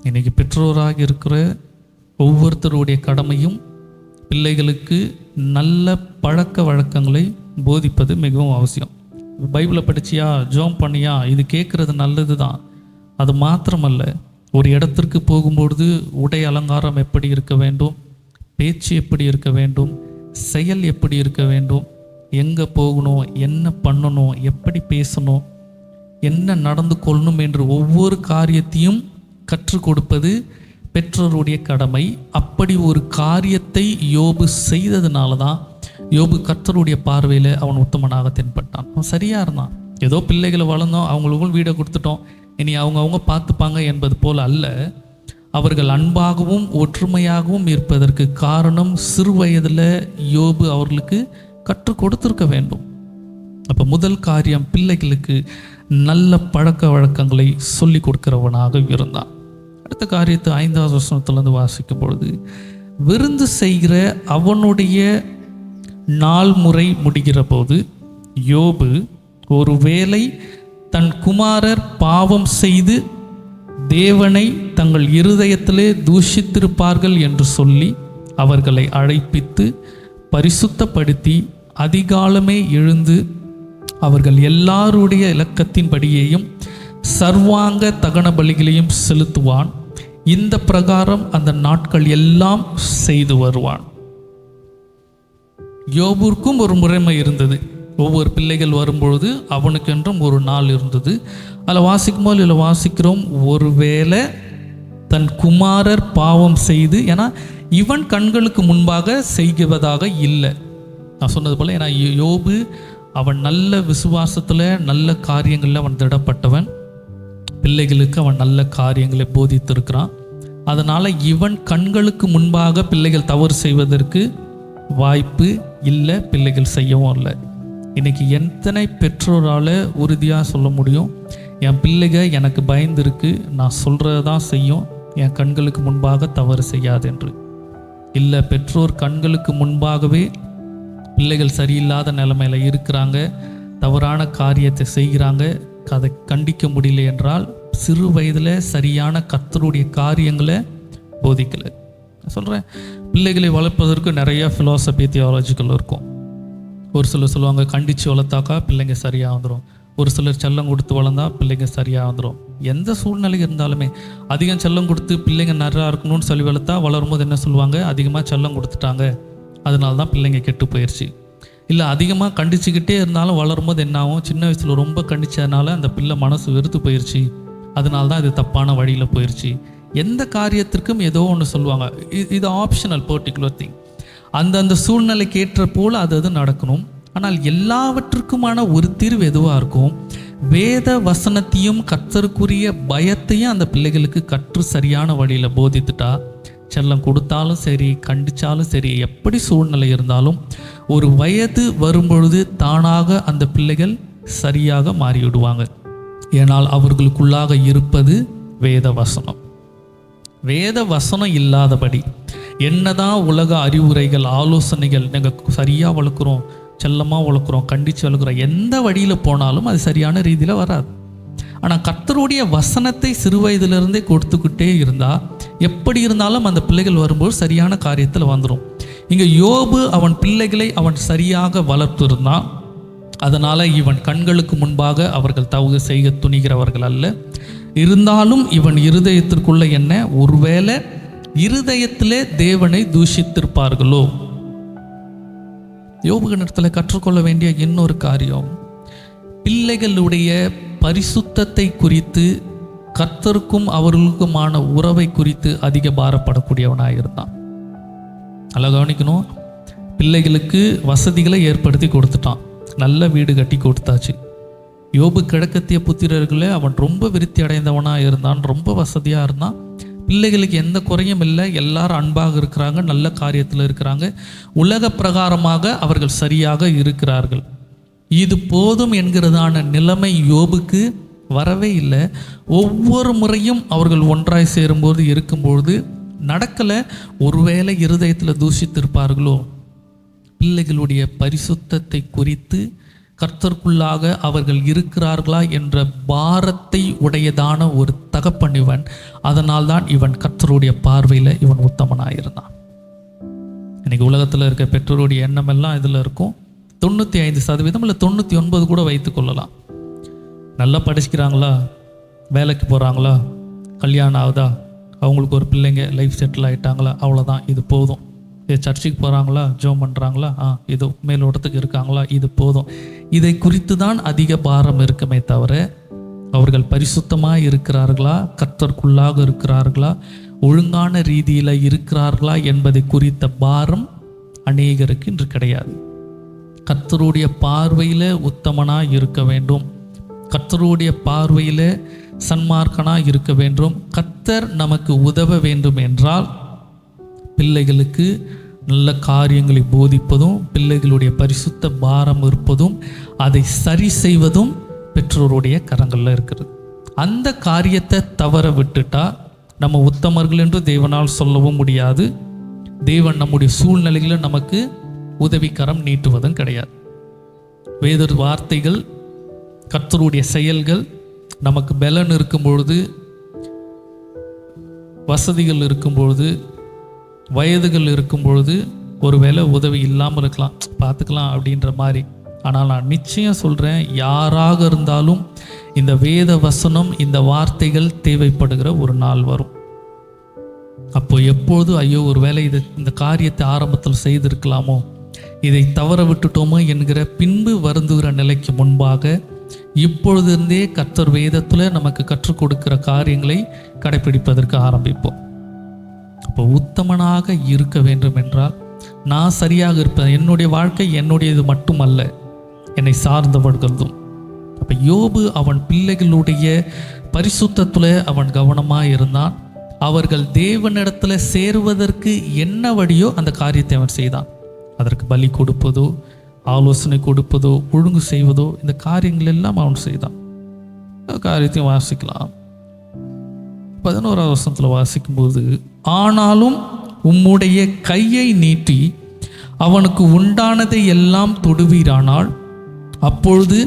இன்னைக்கு பெற்றோராக இருக்கிற ஒவ்வொருத்தருடைய கடமையும் பிள்ளைகளுக்கு நல்ல பழக்க வழக்கங்களை போதிப்பது மிகவும் அவசியம். பைபிளை படிச்சியா, ஜோம் பண்ணியா, இது கேட்குறது நல்லது தான். அது மாத்திரமல்ல, ஒரு இடத்திற்கு போகும்பொழுது உடை அலங்காரம் எப்படி இருக்க வேண்டும், பேச்சு எப்படி இருக்க வேண்டும், செயல் எப்படி இருக்க வேண்டும், எங்கே போகணும், என்ன பண்ணணும், எப்படி பேசணும், என்ன நடந்து கொள்ளணும் என்று ஒவ்வொரு காரியத்தையும் கற்றுக் கொடுப்பது பெற்றோருடைய கடமை. அப்படி ஒரு காரியத்தை யோபு செய்ததுனால தான் யோபு கர்த்தருடைய பார்வையில் அவன் உத்தமனாக தென்பட்டான். அவன் சரியாக இருந்தான். ஏதோ பிள்ளைகளை வளர்ந்தோம், அவங்களுக்கும் வீடை கொடுத்துட்டோம், இனி அவங்க பார்த்துப்பாங்க என்பது போல் அல்ல. அவர்கள் அன்பாகவும் ஒற்றுமையாகவும் இருப்பதற்கு காரணம் சிறு வயதில் யோபு அவர்களுக்கு கற்றுக் கொடுத்திருக்க வேண்டும். அப்போ முதல் காரியம், பிள்ளைகளுக்கு நல்ல பழக்க வழக்கங்களை சொல்லி கொடுக்கிறவனாக இருந்தான். அடுத்த காரியத்தை 5வது வசனத்திலிருந்து வாசிக்கும் பொழுது, விருந்து செய்கிற அவனுடைய நாள் முறை முடிகிற போது யோபு ஒருவேளை தன் குமாரர் பாவம் செய்து தேவனை தங்கள் இருதயத்திலே தூஷித்திருப்பார்கள் என்று சொல்லி அவர்களை அழைப்பித்து பரிசுத்தப்படுத்தி அதிகாலமே எழுந்து அவர்கள் எல்லாருடைய இலக்கத்தின்படியேயும் சர்வாங்க தகன பலிகளையும் செலுத்துவான். இந்த பிரகாரம் அந்த நாட்கள் எல்லாம் செய்து வருவான். யோபுக்கும் ஒரு முறைமை இருந்தது. ஒவ்வொரு பிள்ளைகள் வரும்பொழுது அவனுக்கென்றும் ஒரு நாள் இருந்தது. அதில் வாசிக்கும்போது இதில் வாசிக்கிறோம், ஒருவேளை தன் குமாரர் பாவம் செய்து, ஏன்னா இவன் கண்களுக்கு முன்பாக செய்வதாக இல்லை. நான் சொன்னது போல், ஏன்னா யோபு அவன் நல்ல விசுவாசத்தில் நல்ல காரியங்களில் அவன் திடப்பட்டவன். பிள்ளைகளுக்கு அவன் நல்ல காரியங்களை போதித்திருக்கிறான். அதனால் இவன் கண்களுக்கு முன்பாக பிள்ளைகள் தவறு செய்வதற்கு வாய்ப்பு இல்லை, பிள்ளைகள் செய்யவும் இல்லை. இன்றைக்கி எத்தனை பெற்றோரால் உறுதியாக சொல்ல முடியும், என் பிள்ளைக எனக்கு பயந்துருக்கு, நான் சொல்கிறது தான் செய்யும், என் கண்களுக்கு முன்பாக தவறு செய்யாது என்று? இல்லை, பெற்றோர் கண்களுக்கு முன்பாகவே பிள்ளைகள் சரியில்லாத நிலைமையில் இருக்கிறாங்க, தவறான காரியத்தை செய்கிறாங்க, அதை கண்டிக்க முடியல என்றால் சிறு வயதில் சரியான கர்த்தருடைய காரியங்களை போதிக்கலை. நான் சொல்கிறேன், பிள்ளைகளை வளர்ப்பதற்கு நிறையா ஃபிலாசபி தியாலஜிக்கல் இருக்கும். ஒரு சிலர் சொல்லுவாங்க கண்டித்து வளர்த்தாக்கா பிள்ளைங்க சரியாக வந்துடும், ஒரு சிலர் செல்லம் கொடுத்து வளர்ந்தா பிள்ளைங்க சரியாக வந்துடும். எந்த சூழ்நிலை இருந்தாலுமே அதிகம் செல்லம் கொடுத்து பிள்ளைங்க நிறையா இருக்கணும்னு சொல்லி வளர்த்தா வளரும்போது என்ன சொல்லுவாங்க, அதிகமாக செல்லம் கொடுத்துட்டாங்க அதனால தான் பிள்ளைங்க கெட்டு போயிடுச்சு. இல்லை அதிகமாக கண்டிச்சுக்கிட்டே இருந்தாலும் வளரும்போது என்ன ஆகும், சின்ன வயசில் ரொம்ப கண்டிச்சதுனால அந்த பிள்ளை மனசு வெறுத்து போயிடுச்சு, அதனால தான் இது தப்பான வழியில் போயிடுச்சு. எந்த காரியத்திற்கும் ஏதோ ஒன்று சொல்லுவாங்க. இது ஆப்ஷனல், பர்டிகுலர் திங். அந்தந்த சூழ்நிலைக்கு ஏற்ற போல் அது நடக்கணும். ஆனால் எல்லாவற்றுக்குமான ஒரு தீர்வு எதுவாக இருக்கும், வேத வசனத்தையும் கர்த்தருக்குரிய பயத்தையும் அந்த பிள்ளைகளுக்கு கற்று சரியான வழியில் போதித்துட்டா, செல்லம் கொடுத்தாலும் சரி கண்டித்தாலும் சரி எப்படி சூழ்நிலை இருந்தாலும் ஒரு வயது வரும்பொழுது தானாக அந்த பிள்ளைகள் சரியாக மாறிவிடுவாங்க. ஏனால் அவர்களுக்குள்ளாக இருப்பது வேத வசனம். வேத வசனம் இல்லாதபடி என்னதான் உலக அறிவுரைகள் ஆலோசனைகள் நாங்கள் சரியாக வளர்க்குறோம், செல்லமாக வளர்க்குறோம், கண்டித்து வளர்க்குறோம், எந்த வழியில் போனாலும் அது சரியான ரீதியில் வராது. ஆனால் கர்த்தருடைய வசனத்தை சிறு வயதிலிருந்தே கொடுத்துக்கிட்டே இருந்தால் எப்படி இருந்தாலும் அந்த பிள்ளைகள் வரும்போது சரியான காரியத்தில் வந்துடும். இங்கே யோபு அவன் பிள்ளைகளை அவன் சரியாக வளர்த்திருந்தான். அதனால் இவன் கண்களுக்கு முன்பாக அவர்கள் தவறு செய்ய துணிகிறவர்கள் அல்ல. இருந்தாலும் இவன் இருதயத்திற்குள்ள என்ன, ஒருவேளை இருதயத்திலே தேவனை தூஷித்திருப்பார்களோ. யோபுகிடத்தில் கற்றுக்கொள்ள வேண்டிய இன்னொரு காரியம், பிள்ளைகளுடைய பரிசுத்தத்தை குறித்து கர்த்தருக்கும் அவர்களுக்குமான உறவை குறித்து அதிக பாரப்படக்கூடியவனாக இருந்தான். நல்லா கவனிக்கணும், பிள்ளைகளுக்கு வசதிகளை ஏற்படுத்தி கொடுத்துட்டான், நல்ல வீடு கட்டி கொடுத்தாச்சு. யோபு கிழக்கத்திய புத்திரர்களே அவன் ரொம்ப விருத்தி அடைந்தவனாக இருந்தான், ரொம்ப வசதியாக இருந்தான். பிள்ளைகளுக்கு எந்த குறையும் இல்லை, எல்லாரும் அன்பாக இருக்கிறாங்க, நல்ல காரியத்தில் இருக்கிறாங்க, உலக பிரகாரமாக அவர்கள் சரியாக இருக்கிறார்கள். இது போதும் என்கிறதான நிலைமை யோபுக்கு வரவே இல்லை. ஒவ்வொரு முறையும் அவர்கள் ஒன்றாய் சேரும்போது இருக்கும்பொழுது நடக்கலை. ஒருவேளை இருதயத்தில் தூஷித்திருப்பார்களோ. பிள்ளைகளுடைய பரிசுத்தத்தை குறித்து கர்த்தருக்குள்ளாக அவர்கள் இருக்கிறார்களா என்ற பாரத்தை உடையதான ஒரு தகப்பன் இவன். அதனால்தான் இவன் கர்த்தருடைய பார்வையில் இவன் உத்தமனாயிருந்தான். இன்னைக்கு உலகத்தில் இருக்க பெற்றோருடைய எண்ணம் எல்லாம் இதில் இருக்கும். 95% இல்லை 99% கூட வைத்து கொள்ளலாம். நல்லா படிச்சுக்கிறாங்களா, வேலைக்கு போகிறாங்களா, கல்யாணம் ஆகுதா, அவங்களுக்கு ஒரு பிள்ளைங்க லைஃப் செட்டில் ஆகிட்டாங்களா, அவ்வளோதான், இது போதும். இது சர்ச்சுக்கு போகிறாங்களா, ஜோம் பண்ணுறாங்களா, இது மேலோட்டத்துக்கு இருக்காங்களா, இது போதும். இதை குறித்து தான் அதிக பாரம் இருக்குமே தவிர அவர்கள் பரிசுத்தமாக இருக்கிறார்களா, கர்த்தருக்குள்ளாக இருக்கிறார்களா, ஒழுங்கான ரீதியில் இருக்கிறார்களா என்பதை குறித்த பாரம் அநேகருக்கு இன்று கிடையாது. கர்த்தருடைய பார்வையில் உத்தமனாக இருக்க வேண்டும், கர்த்தருடைய பார்வையில் சன்மார்க்கனாக இருக்க வேண்டும். கர்த்தர் நமக்கு உதவ வேண்டும் என்றால் பிள்ளைகளுக்கு நல்ல காரியங்களை போதிப்பதும், பிள்ளைகளுடைய பரிசுத்த பாரம் இருப்பதும், அதை சரி செய்வதும் பெற்றோருடைய கரங்களில் இருக்கிறது. அந்த காரியத்தை தவற விட்டுட்டா நம்ம உத்தமர்கள் என்று தேவனால் சொல்லவும் முடியாது. தேவன் நம்முடைய சூழ்நிலைகளை நமக்கு உதவிக்கரம் நீட்டுவதும் கிடையாது. வேத வார்த்தைகள், கர்த்தருடைய செயல்கள் நமக்கு பலன் இருக்கும் பொழுது, வசதிகள் இருக்கும் பொழுது, வயதுகள் இருக்கும் பொழுது ஒருவேளை உதவி இல்லாமல் இருக்கலாம், பார்த்துக்கலாம் அப்படின்ற மாதிரி. ஆனால் நான் நிச்சயம் சொல்கிறேன், யாராக இருந்தாலும் இந்த வேத வசனம், இந்த வார்த்தைகள் தேவைப்படுகிற ஒரு நாள் வரும். அப்போ எப்போது ஐயோ ஒரு வேளை இந்த காரியத்தை ஆரம்பத்தில் செய்திருக்கலாமோ, இதை தவற விட்டுட்டோமோ என்கிற பின்பு வருந்துகிற நிலைக்கு முன்பாக இப்பொழுதிருந்தே கர்த்தர் வேதத்தில் நமக்கு கற்றுக் கொடுக்கிற காரியங்களை கடைப்பிடிப்பதற்கு ஆரம்பிப்போம். அப்போ உத்தமனாக இருக்க வேண்டும் என்றால் நான் சரியாக இருப்பேன். என்னுடைய வாழ்க்கை என்னுடையது மட்டுமல்ல, என்னை சார்ந்தவர்களதும். அப்போ யோபு அவன் பிள்ளைகளுடைய பரிசுத்தத்தில் அவன் கவனமாக இருந்தான். அவர்கள் தேவனிடத்தில் சேருவதற்கு என்ன வழியோ அந்த காரியத்தை அவன் செய்தான். அதற்கு பலி கொடுப்பதோ, ஆலோசனை கொடுப்பதோ ஒழுங்கு செய்வதோ இந்த காரியங்கள் எல்லாம் அவன் செய்தான். காரியத்தையும் வாசிக்கலாம். 11வது வசனத்தில் வாசிக்கும்போது, ஆனாலும் உம்முடைய கையை நீட்டி அவனுக்கு உண்டானதை எல்லாம் தொடுவீரானால் அப்பொழுது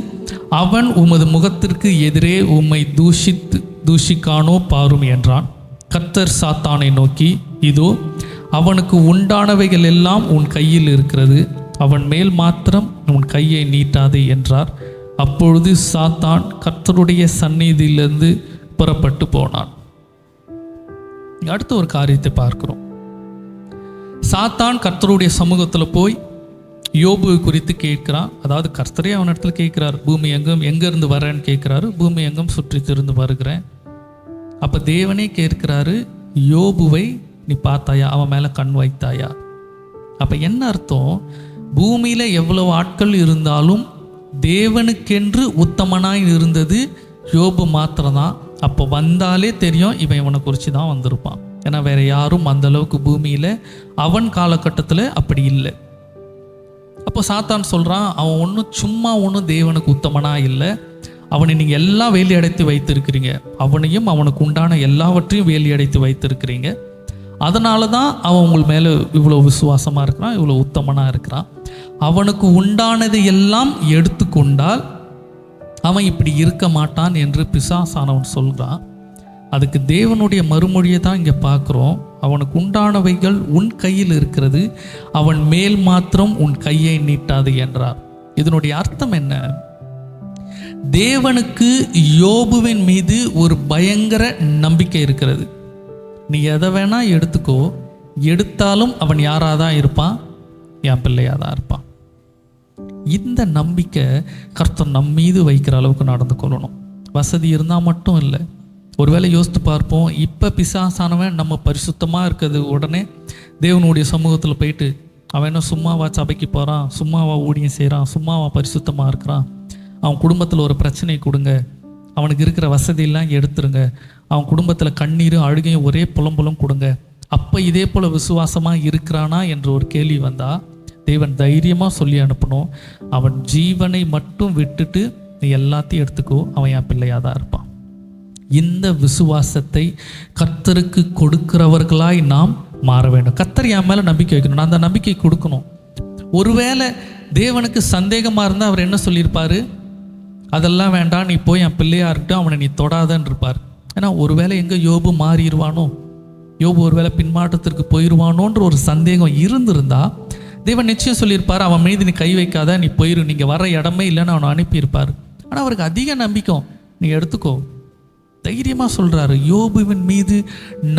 அவன் உமது முகத்திற்கு எதிரே உம்மை தூஷிக்கானோ பாரும் என்றான். கர்த்தர் சாத்தானை நோக்கி, இதோ அவனுக்கு உண்டானவைகள் எல்லாம் உன் கையில் இருக்கிறது, அவன் மேல் மாத்திரம் உன் கையை நீட்டாதே என்றார். அப்பொழுது சாத்தான் கர்த்தருடைய சந்நிதியிலிருந்து புறப்பட்டு போனான். அடுத்த ஒரு காரியத்தை பார்க்கிறோம். சாத்தான் கர்த்தருடைய சமூகத்தில் போய் யோபு குறித்து கேட்கிறான். அதாவது கர்த்தரே அவன் இடத்துல கேட்கிறார், பூமி எங்கேருந்து வரேன்னு கேட்குறாரு. பூமி எங்கும் சுற்றி திருந்து வருகிறேன். அப்போ தேவனே கேட்கிறாரு, யோபுவை நீ பார்த்தாயா, அவன் மேலே கண் வைத்தாயா? அப்போ என்ன அர்த்தம்? பூமியில் எவ்வளவு ஆட்கள் இருந்தாலும் தேவனுக்கென்று உத்தமனாய் இருந்தது யோபு மாத்திரம்தான். அப்போ வந்தாலே தெரியும் இவன் இவனை குறித்து தான் வந்திருப்பான். ஏன்னா வேற யாரும் அந்த அளவுக்கு பூமியில் அவன் காலகட்டத்தில் அப்படி இல்லை. அப்போ சாத்தான் சொல்கிறான், அவன் ஒன்றும் தேவனுக்கு உத்தமனாக இல்லை, அவனை நீங்கள் எல்லாம் வேலி அடைத்து வைத்திருக்கிறீங்க, அவனையும் அவனுக்கு உண்டான எல்லாவற்றையும் வேலி அடைத்து வைத்திருக்கிறீங்க, அதனால தான் அவன் உங்கள் மேலே இவ்வளோ விசுவாசமாக இருக்கிறான், இவ்வளோ உத்தமனாக இருக்கிறான். அவனுக்கு உண்டானதை எல்லாம் எடுத்துக்கொண்டால் அவன் இப்படி இருக்க மாட்டான் என்று பிசாசானவன் சொல்கிறான். அதுக்கு தேவனுடைய மறுமொழியை தான் இங்கே பார்க்குறோம். அவனுக்கு உண்டானவைகள் உன் கையில் இருக்கிறது, அவன் மேல் மாத்திரம் உன் கையை நீட்டாது என்றார். இதனுடைய அர்த்தம் என்ன? தேவனுக்கு யோபுவின் மீது ஒரு பயங்கர நம்பிக்கை இருக்கிறது. நீ எதை வேணா எடுத்துக்கோ, எடுத்தாலும் அவன் யாராக தான் இருப்பான், என் பிள்ளையாக தான் இருப்பான். இந்த நம்பிக்கை கர்த்தர் நம் மீது வைக்கிற அளவுக்கு நடந்து கொள்ளணும். வசதி இருந்தால் மட்டும் இல்லை. ஒருவேளை யோசித்து பார்ப்போம், இப்போ பிசாசானவன் நம்ம பரிசுத்தமாக இருக்கிறது உடனே தேவனுடைய சமூகத்தில் போயிட்டு அவன் என்ன சும்மாவா சபைக்கு போகிறான், சும்மாவா ஊழியம் செய்கிறான், சும்மாவா பரிசுத்தமாக இருக்கிறான், அவன் குடும்பத்தில் ஒரு பிரச்சனை கொடுங்க, அவனுக்கு இருக்கிற வசதியெல்லாம் எடுத்துருங்க, அவன் குடும்பத்தில் கண்ணீரும் அழுகையும் ஒரே புலம்புலம் கொடுங்க, அப்போ இதே போல் விசுவாசமாக இருக்கிறானா என்ற ஒரு கேள்வி வந்தால் தேவன் தைரியமாக சொல்லி அனுப்பணும், அவன் ஜீவனை மட்டும் விட்டுட்டு நீ எல்லாத்தையும் எடுத்துக்கோ, அவன் என் பிள்ளையாக தான் இருப்பான். இந்த விசுவாசத்தை கர்த்தருக்கு கொடுக்கிறவர்களாய் நாம் மாற வேண்டும். கர்த்தர் என் மேலே நம்பிக்கை வைக்கணும், நான் அந்த நம்பிக்கை கொடுக்கணும். ஒருவேளை தேவனுக்கு சந்தேகமாக இருந்தால் அவர் என்ன சொல்லியிருப்பார்? அதெல்லாம் வேண்டாம், நீ போய் என் பிள்ளையாக இருக்கட்டும், அவனை நீ தொடாதன்னு இருப்பார். ஏன்னா ஒருவேளை எங்கே யோபு மாறிடுவானோ, யோபு ஒருவேளை பின்மாற்றத்திற்கு போயிடுவானோன்ற ஒரு சந்தேகம் இருந்திருந்தா தேவன் நிச்சயம் சொல்லியிருப்பார், அவன் மீது நீ கை வைக்காத, நீ போயிரு, நீங்கள் வர இடமே இல்லைன்னு அவனை அனுப்பியிருப்பார். ஆனால் அவருக்கு அதிக நம்பிக்கை, நீ எடுத்துக்கோ, தைரியமாக சொல்கிறாரு. யோபுவின் மீது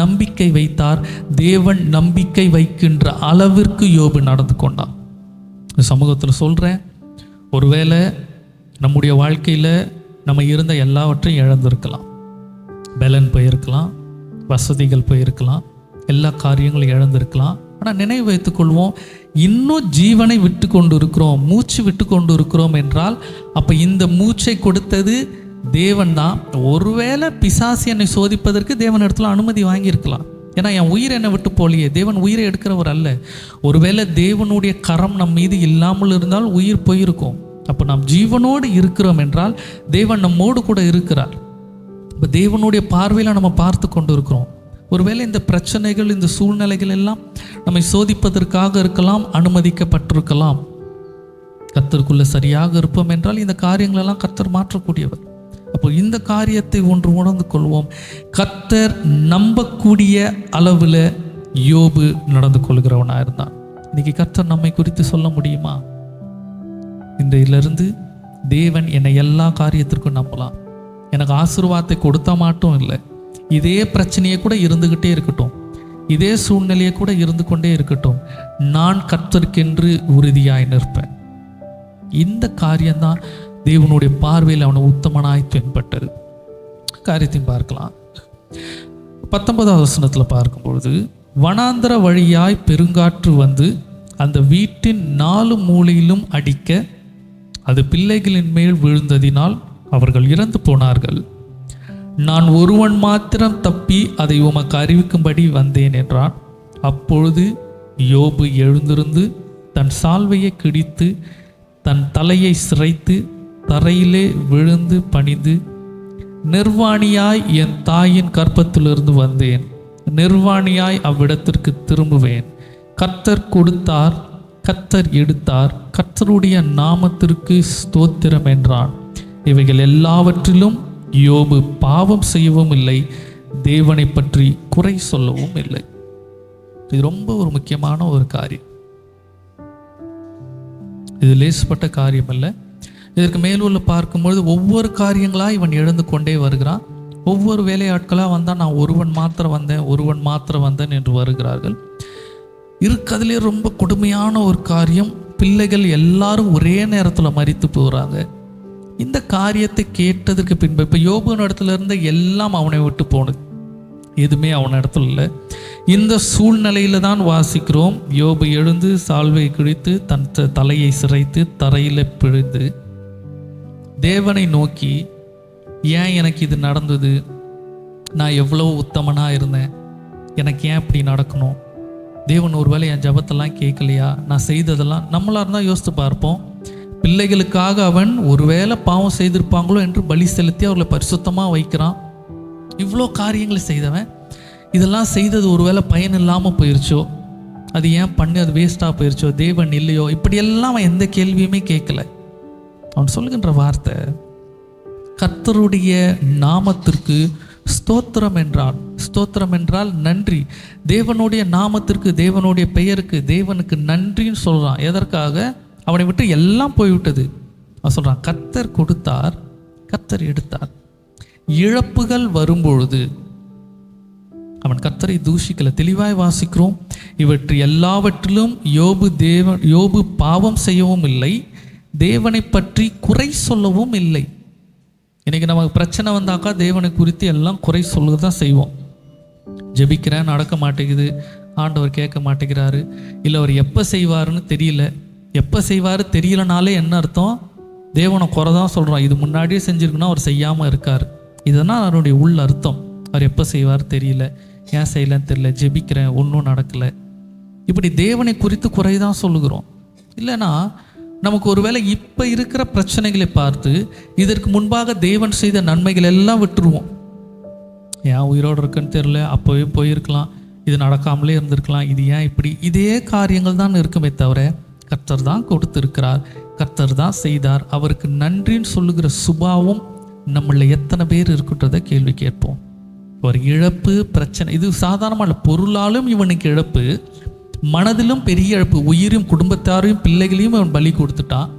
நம்பிக்கை வைத்தார். தேவன் நம்பிக்கை வைக்கின்ற அளவிற்கு யோபு நடந்து கொண்டான். சமூகத்தில் சொல்கிறேன், ஒருவேளை நம்முடைய வாழ்க்கையில் நம்ம இருந்த எல்லாவற்றையும் இழந்திருக்கலாம். பலன் போயிருக்கலாம், வசதிகள் போயிருக்கலாம், எல்லா காரியங்களும் இழந்திருக்கலாம். ஆனால் நினைவு வைத்துக்கொள்வோம், இன்னும் ஜீவனை விட்டு கொண்டு இருக்கிறோம், மூச்சு விட்டு கொண்டு இருக்கிறோம் என்றால் அப்போ இந்த மூச்சை கொடுத்தது தேவன் தான். ஒருவேளை பிசாசு என்னை சோதிப்பதற்கு தேவன் இடத்துல அனுமதி வாங்கியிருக்கலாம். ஏன்னா என் உயிர் என்னை விட்டு போலியே, தேவன் உயிரை எடுக்கிறவர் அல்ல. ஒருவேளை தேவனுடைய கரம் நம் மீது இல்லாமல் இருந்தால் உயிர் போயிருக்கும். அப்போ நாம் ஜீவனோடு இருக்கிறோம் என்றால் தேவன் நம்மோடு கூட இருக்கிறார். இப்போ தேவனுடைய பார்வையில் நம்ம பார்த்து கொண்டு இருக்கிறோம். ஒருவேளை இந்த பிரச்சனைகள், இந்த சூழ்நிலைகள் எல்லாம் நம்மை சோதிப்பதற்காக இருக்கலாம், அனுமதிக்கப்பட்டிருக்கலாம். கர்த்தருக்குள்ள சரியாக இருப்போம் என்றால் இந்த காரியங்களெல்லாம் கர்த்தர் மாற்றக்கூடியவர். அப்போ இந்த காரியத்தை ஒன்று உணர்ந்து கொள்வோம், கர்த்தர் நம்பக்கூடிய அளவில் யோபு நடந்து கொள்கிறவனாக இருந்தான். இன்னைக்கு கர்த்தர் நம்மை குறித்து சொல்ல முடியுமா? இன்றையிலிருந்து தேவன் என்னை எல்லா காரியத்திற்கும் நம்பலாம். எனக்கு ஆசீர்வாதத்தை கொடுத்தா மாட்டும் இல்லை, இதே பிரச்சனையை கூட இருந்துக்கிட்டே இருக்கட்டும், இதே சூழ்நிலையை கூட இருந்து கொண்டே இருக்கட்டும், நான் கர்த்தருக்கென்று உறுதியாய் நிற்பேன். இந்த காரியம்தான் தேவனுடைய பார்வையில் அவனை உத்தமனாய் தென்பட்டது. காரியத்தையும் பார்க்கலாம். 19வது வசனத்தில் பார்க்கும்பொழுது, வனாந்தர வழியாய் பெருங்காற்று வந்து அந்த வீட்டின் 4 மூலையிலும் அடிக்க அது பிள்ளைகளின் மேல் விழுந்ததினால் அவர்கள் இறந்து போனார்கள். நான் ஒருவன் மாத்திரம் தப்பி அதை உமக்கு அறிவிக்கும்படி வந்தேன் என்றான். அப்பொழுது யோபு எழுந்திருந்து தன் சால்வையை கிழித்து தன் தலையை சிரைத்து தரையிலே விழுந்து பணிந்து, நிர்வாணியாய் என் தாயின் கர்ப்பத்திலிருந்து வந்தேன், நிர்வாணியாய் அவ்விடத்திற்கு திரும்புவேன். கர்த்தர் கொடுத்தார், கர்த்தர் எடுத்தார், கர்த்தருடைய நாமத்திற்கு ஸ்தோத்திரம் என்றான். இவைகள் எல்லாவற்றிலும் யோபு பாவம் செய்யவும் இல்லை, தேவனை பற்றி குறை சொல்லவும் இல்லை. இது ரொம்ப ஒரு முக்கியமான ஒரு காரியம். இது லேசப்பட்ட காரியம் அல்ல. இதற்கு மேலுள்ள பார்க்கும்பொழுது ஒவ்வொரு காரியங்களாக இவன் எழுந்து கொண்டே வருகிறான். ஒவ்வொரு வேலையாட்களாக வந்தால் நான் ஒருவன் மாத்திரம் வந்தேன் என்று வருகிறார்கள். இருக்கிறதுலே ரொம்ப கொடுமையான ஒரு காரியம், பிள்ளைகள் எல்லாரும் ஒரே நேரத்தில் மரித்து போகிறாங்க. இந்த காரியத்தை கேட்டதுக்கு பின்பு இப்போ யோபு இடத்துல இருந்த எல்லாம் அவனை விட்டு போனது, எதுவுமே அவன் இடத்துல இல்லை. இந்த சூழ்நிலையில தான் வாசிக்கிறோம், யோபு எழுந்து சால்வை கிழித்து தன் தலையை சிரைத்து தரையில் பிழிந்து தேவனை நோக்கி, ஏன் எனக்கு இது நடந்தது? நான் எவ்வளோ உத்தமனாக இருந்தேன், எனக்கு ஏன் இப்படி நடக்கணும்? தேவன் ஒருவேளை என் ஜபத்தெல்லாம் கேட்கலையா? நான் செய்ததெல்லாம் நம்மளாக இருந்தால் யோசித்து பார்ப்போம். பிள்ளைகளுக்காக அவன் ஒருவேளை பாவம் செய்திருப்பாங்களோ என்று பலி செலுத்தி அவர்களை பரிசுத்தமாக வைக்கிறான். இவ்வளோ காரியங்களை செய்தவன் இதெல்லாம் செய்தது ஒருவேளை பயன் இல்லாமல் போயிடுச்சோ, அது ஏன் பண்ணி அது வேஸ்ட்டாக போயிடுச்சோ, தேவன் இல்லையோ, இப்படியெல்லாம் அவன் எந்த கேள்வியுமே கேட்கல. அவன் சொல்லுகின்ற வார்த்தை, கர்த்தருடைய நாமத்திற்கு ஸ்தோத்திரம் என்றான். ஸ்தோத்திரம் என்றால் நன்றி. தேவனுடைய நாமத்திற்கு, தேவனுடைய பெயருக்கு, தேவனுக்கு நன்றின்னு சொல்கிறான். எதற்காக? அவனை விட்டு எல்லாம் போய்விட்டது. அவன் சொல்கிறான், கர்த்தர் கொடுத்தார், கர்த்தர் எடுத்தார். இழப்புகள் வரும்பொழுது அவன் கர்த்தரை தூஷிக்கல. தெளிவாய் வாசிக்கிறோம், இவற்றை எல்லாவற்றிலும் யோபு பாவம் செய்யவும் இல்லை, தேவனை பற்றி குறை சொல்லவும் இல்லை. இன்றைக்கி நமக்கு பிரச்சனை வந்தாக்கா தேவனை குறித்து எல்லாம் குறை சொல்ல தான் செய்வோம். ஜெபிக்கிறேன், நடக்க மாட்டேங்குது, ஆண்டவர் கேட்க மாட்டேங்கிறாரு, இல்லை அவர் எப்போ செய்வாருன்னு தெரியல. எப்போ செய்வார் தெரியலனாலே என்ன அர்த்தம்? தேவனை குறை தான் சொல்கிறோம். இது முன்னாடியே செஞ்சுருக்குன்னா அவர் செய்யாமல் இருக்கார். இதனால் அவருடைய உள்ள அர்த்தம். அவர் எப்போ செய்வார் தெரியல, ஏன் செய்யலன்னு தெரியல, ஜெபிக்கிறேன் ஒன்றும் நடக்கலை. இப்படி தேவனை குறித்து குறை தான் சொல்லுகிறோம். இல்லைன்னா நமக்கு ஒருவேளை இப்போ இருக்கிற பிரச்சனைகளை பார்த்து இதற்கு முன்பாக தேவன் செய்த நன்மைகள் எல்லாம் விட்டுருவோம். ஏன் உயிரோடு இருக்குன்னு தெரியல, அப்போவே போயிருக்கலாம், இது நடக்காமலே இருந்திருக்கலாம், இது ஏன் இப்படி, இதே காரியங்கள் தான் இருக்குமே தவிர கர்த்தர் தான் கொடுத்திருக்கிறார், கர்த்தர் தான் செய்தார், அவருக்கு நன்றின்னு சொல்லுகிற சுபாவம் நம்மள எத்தனை பேர் இருக்குன்றதை கேள்வி கேட்போம். ஒரு இழப்பு பிரச்சனை, இது சாதாரணமான பொருளாலும் இவனுக்கு இழப்பு, மனதிலும் பெரிய இழப்பு, உயிரும் குடும்பத்தாரையும் பிள்ளைகளையும் அவன் பலி கொடுத்துட்டான்.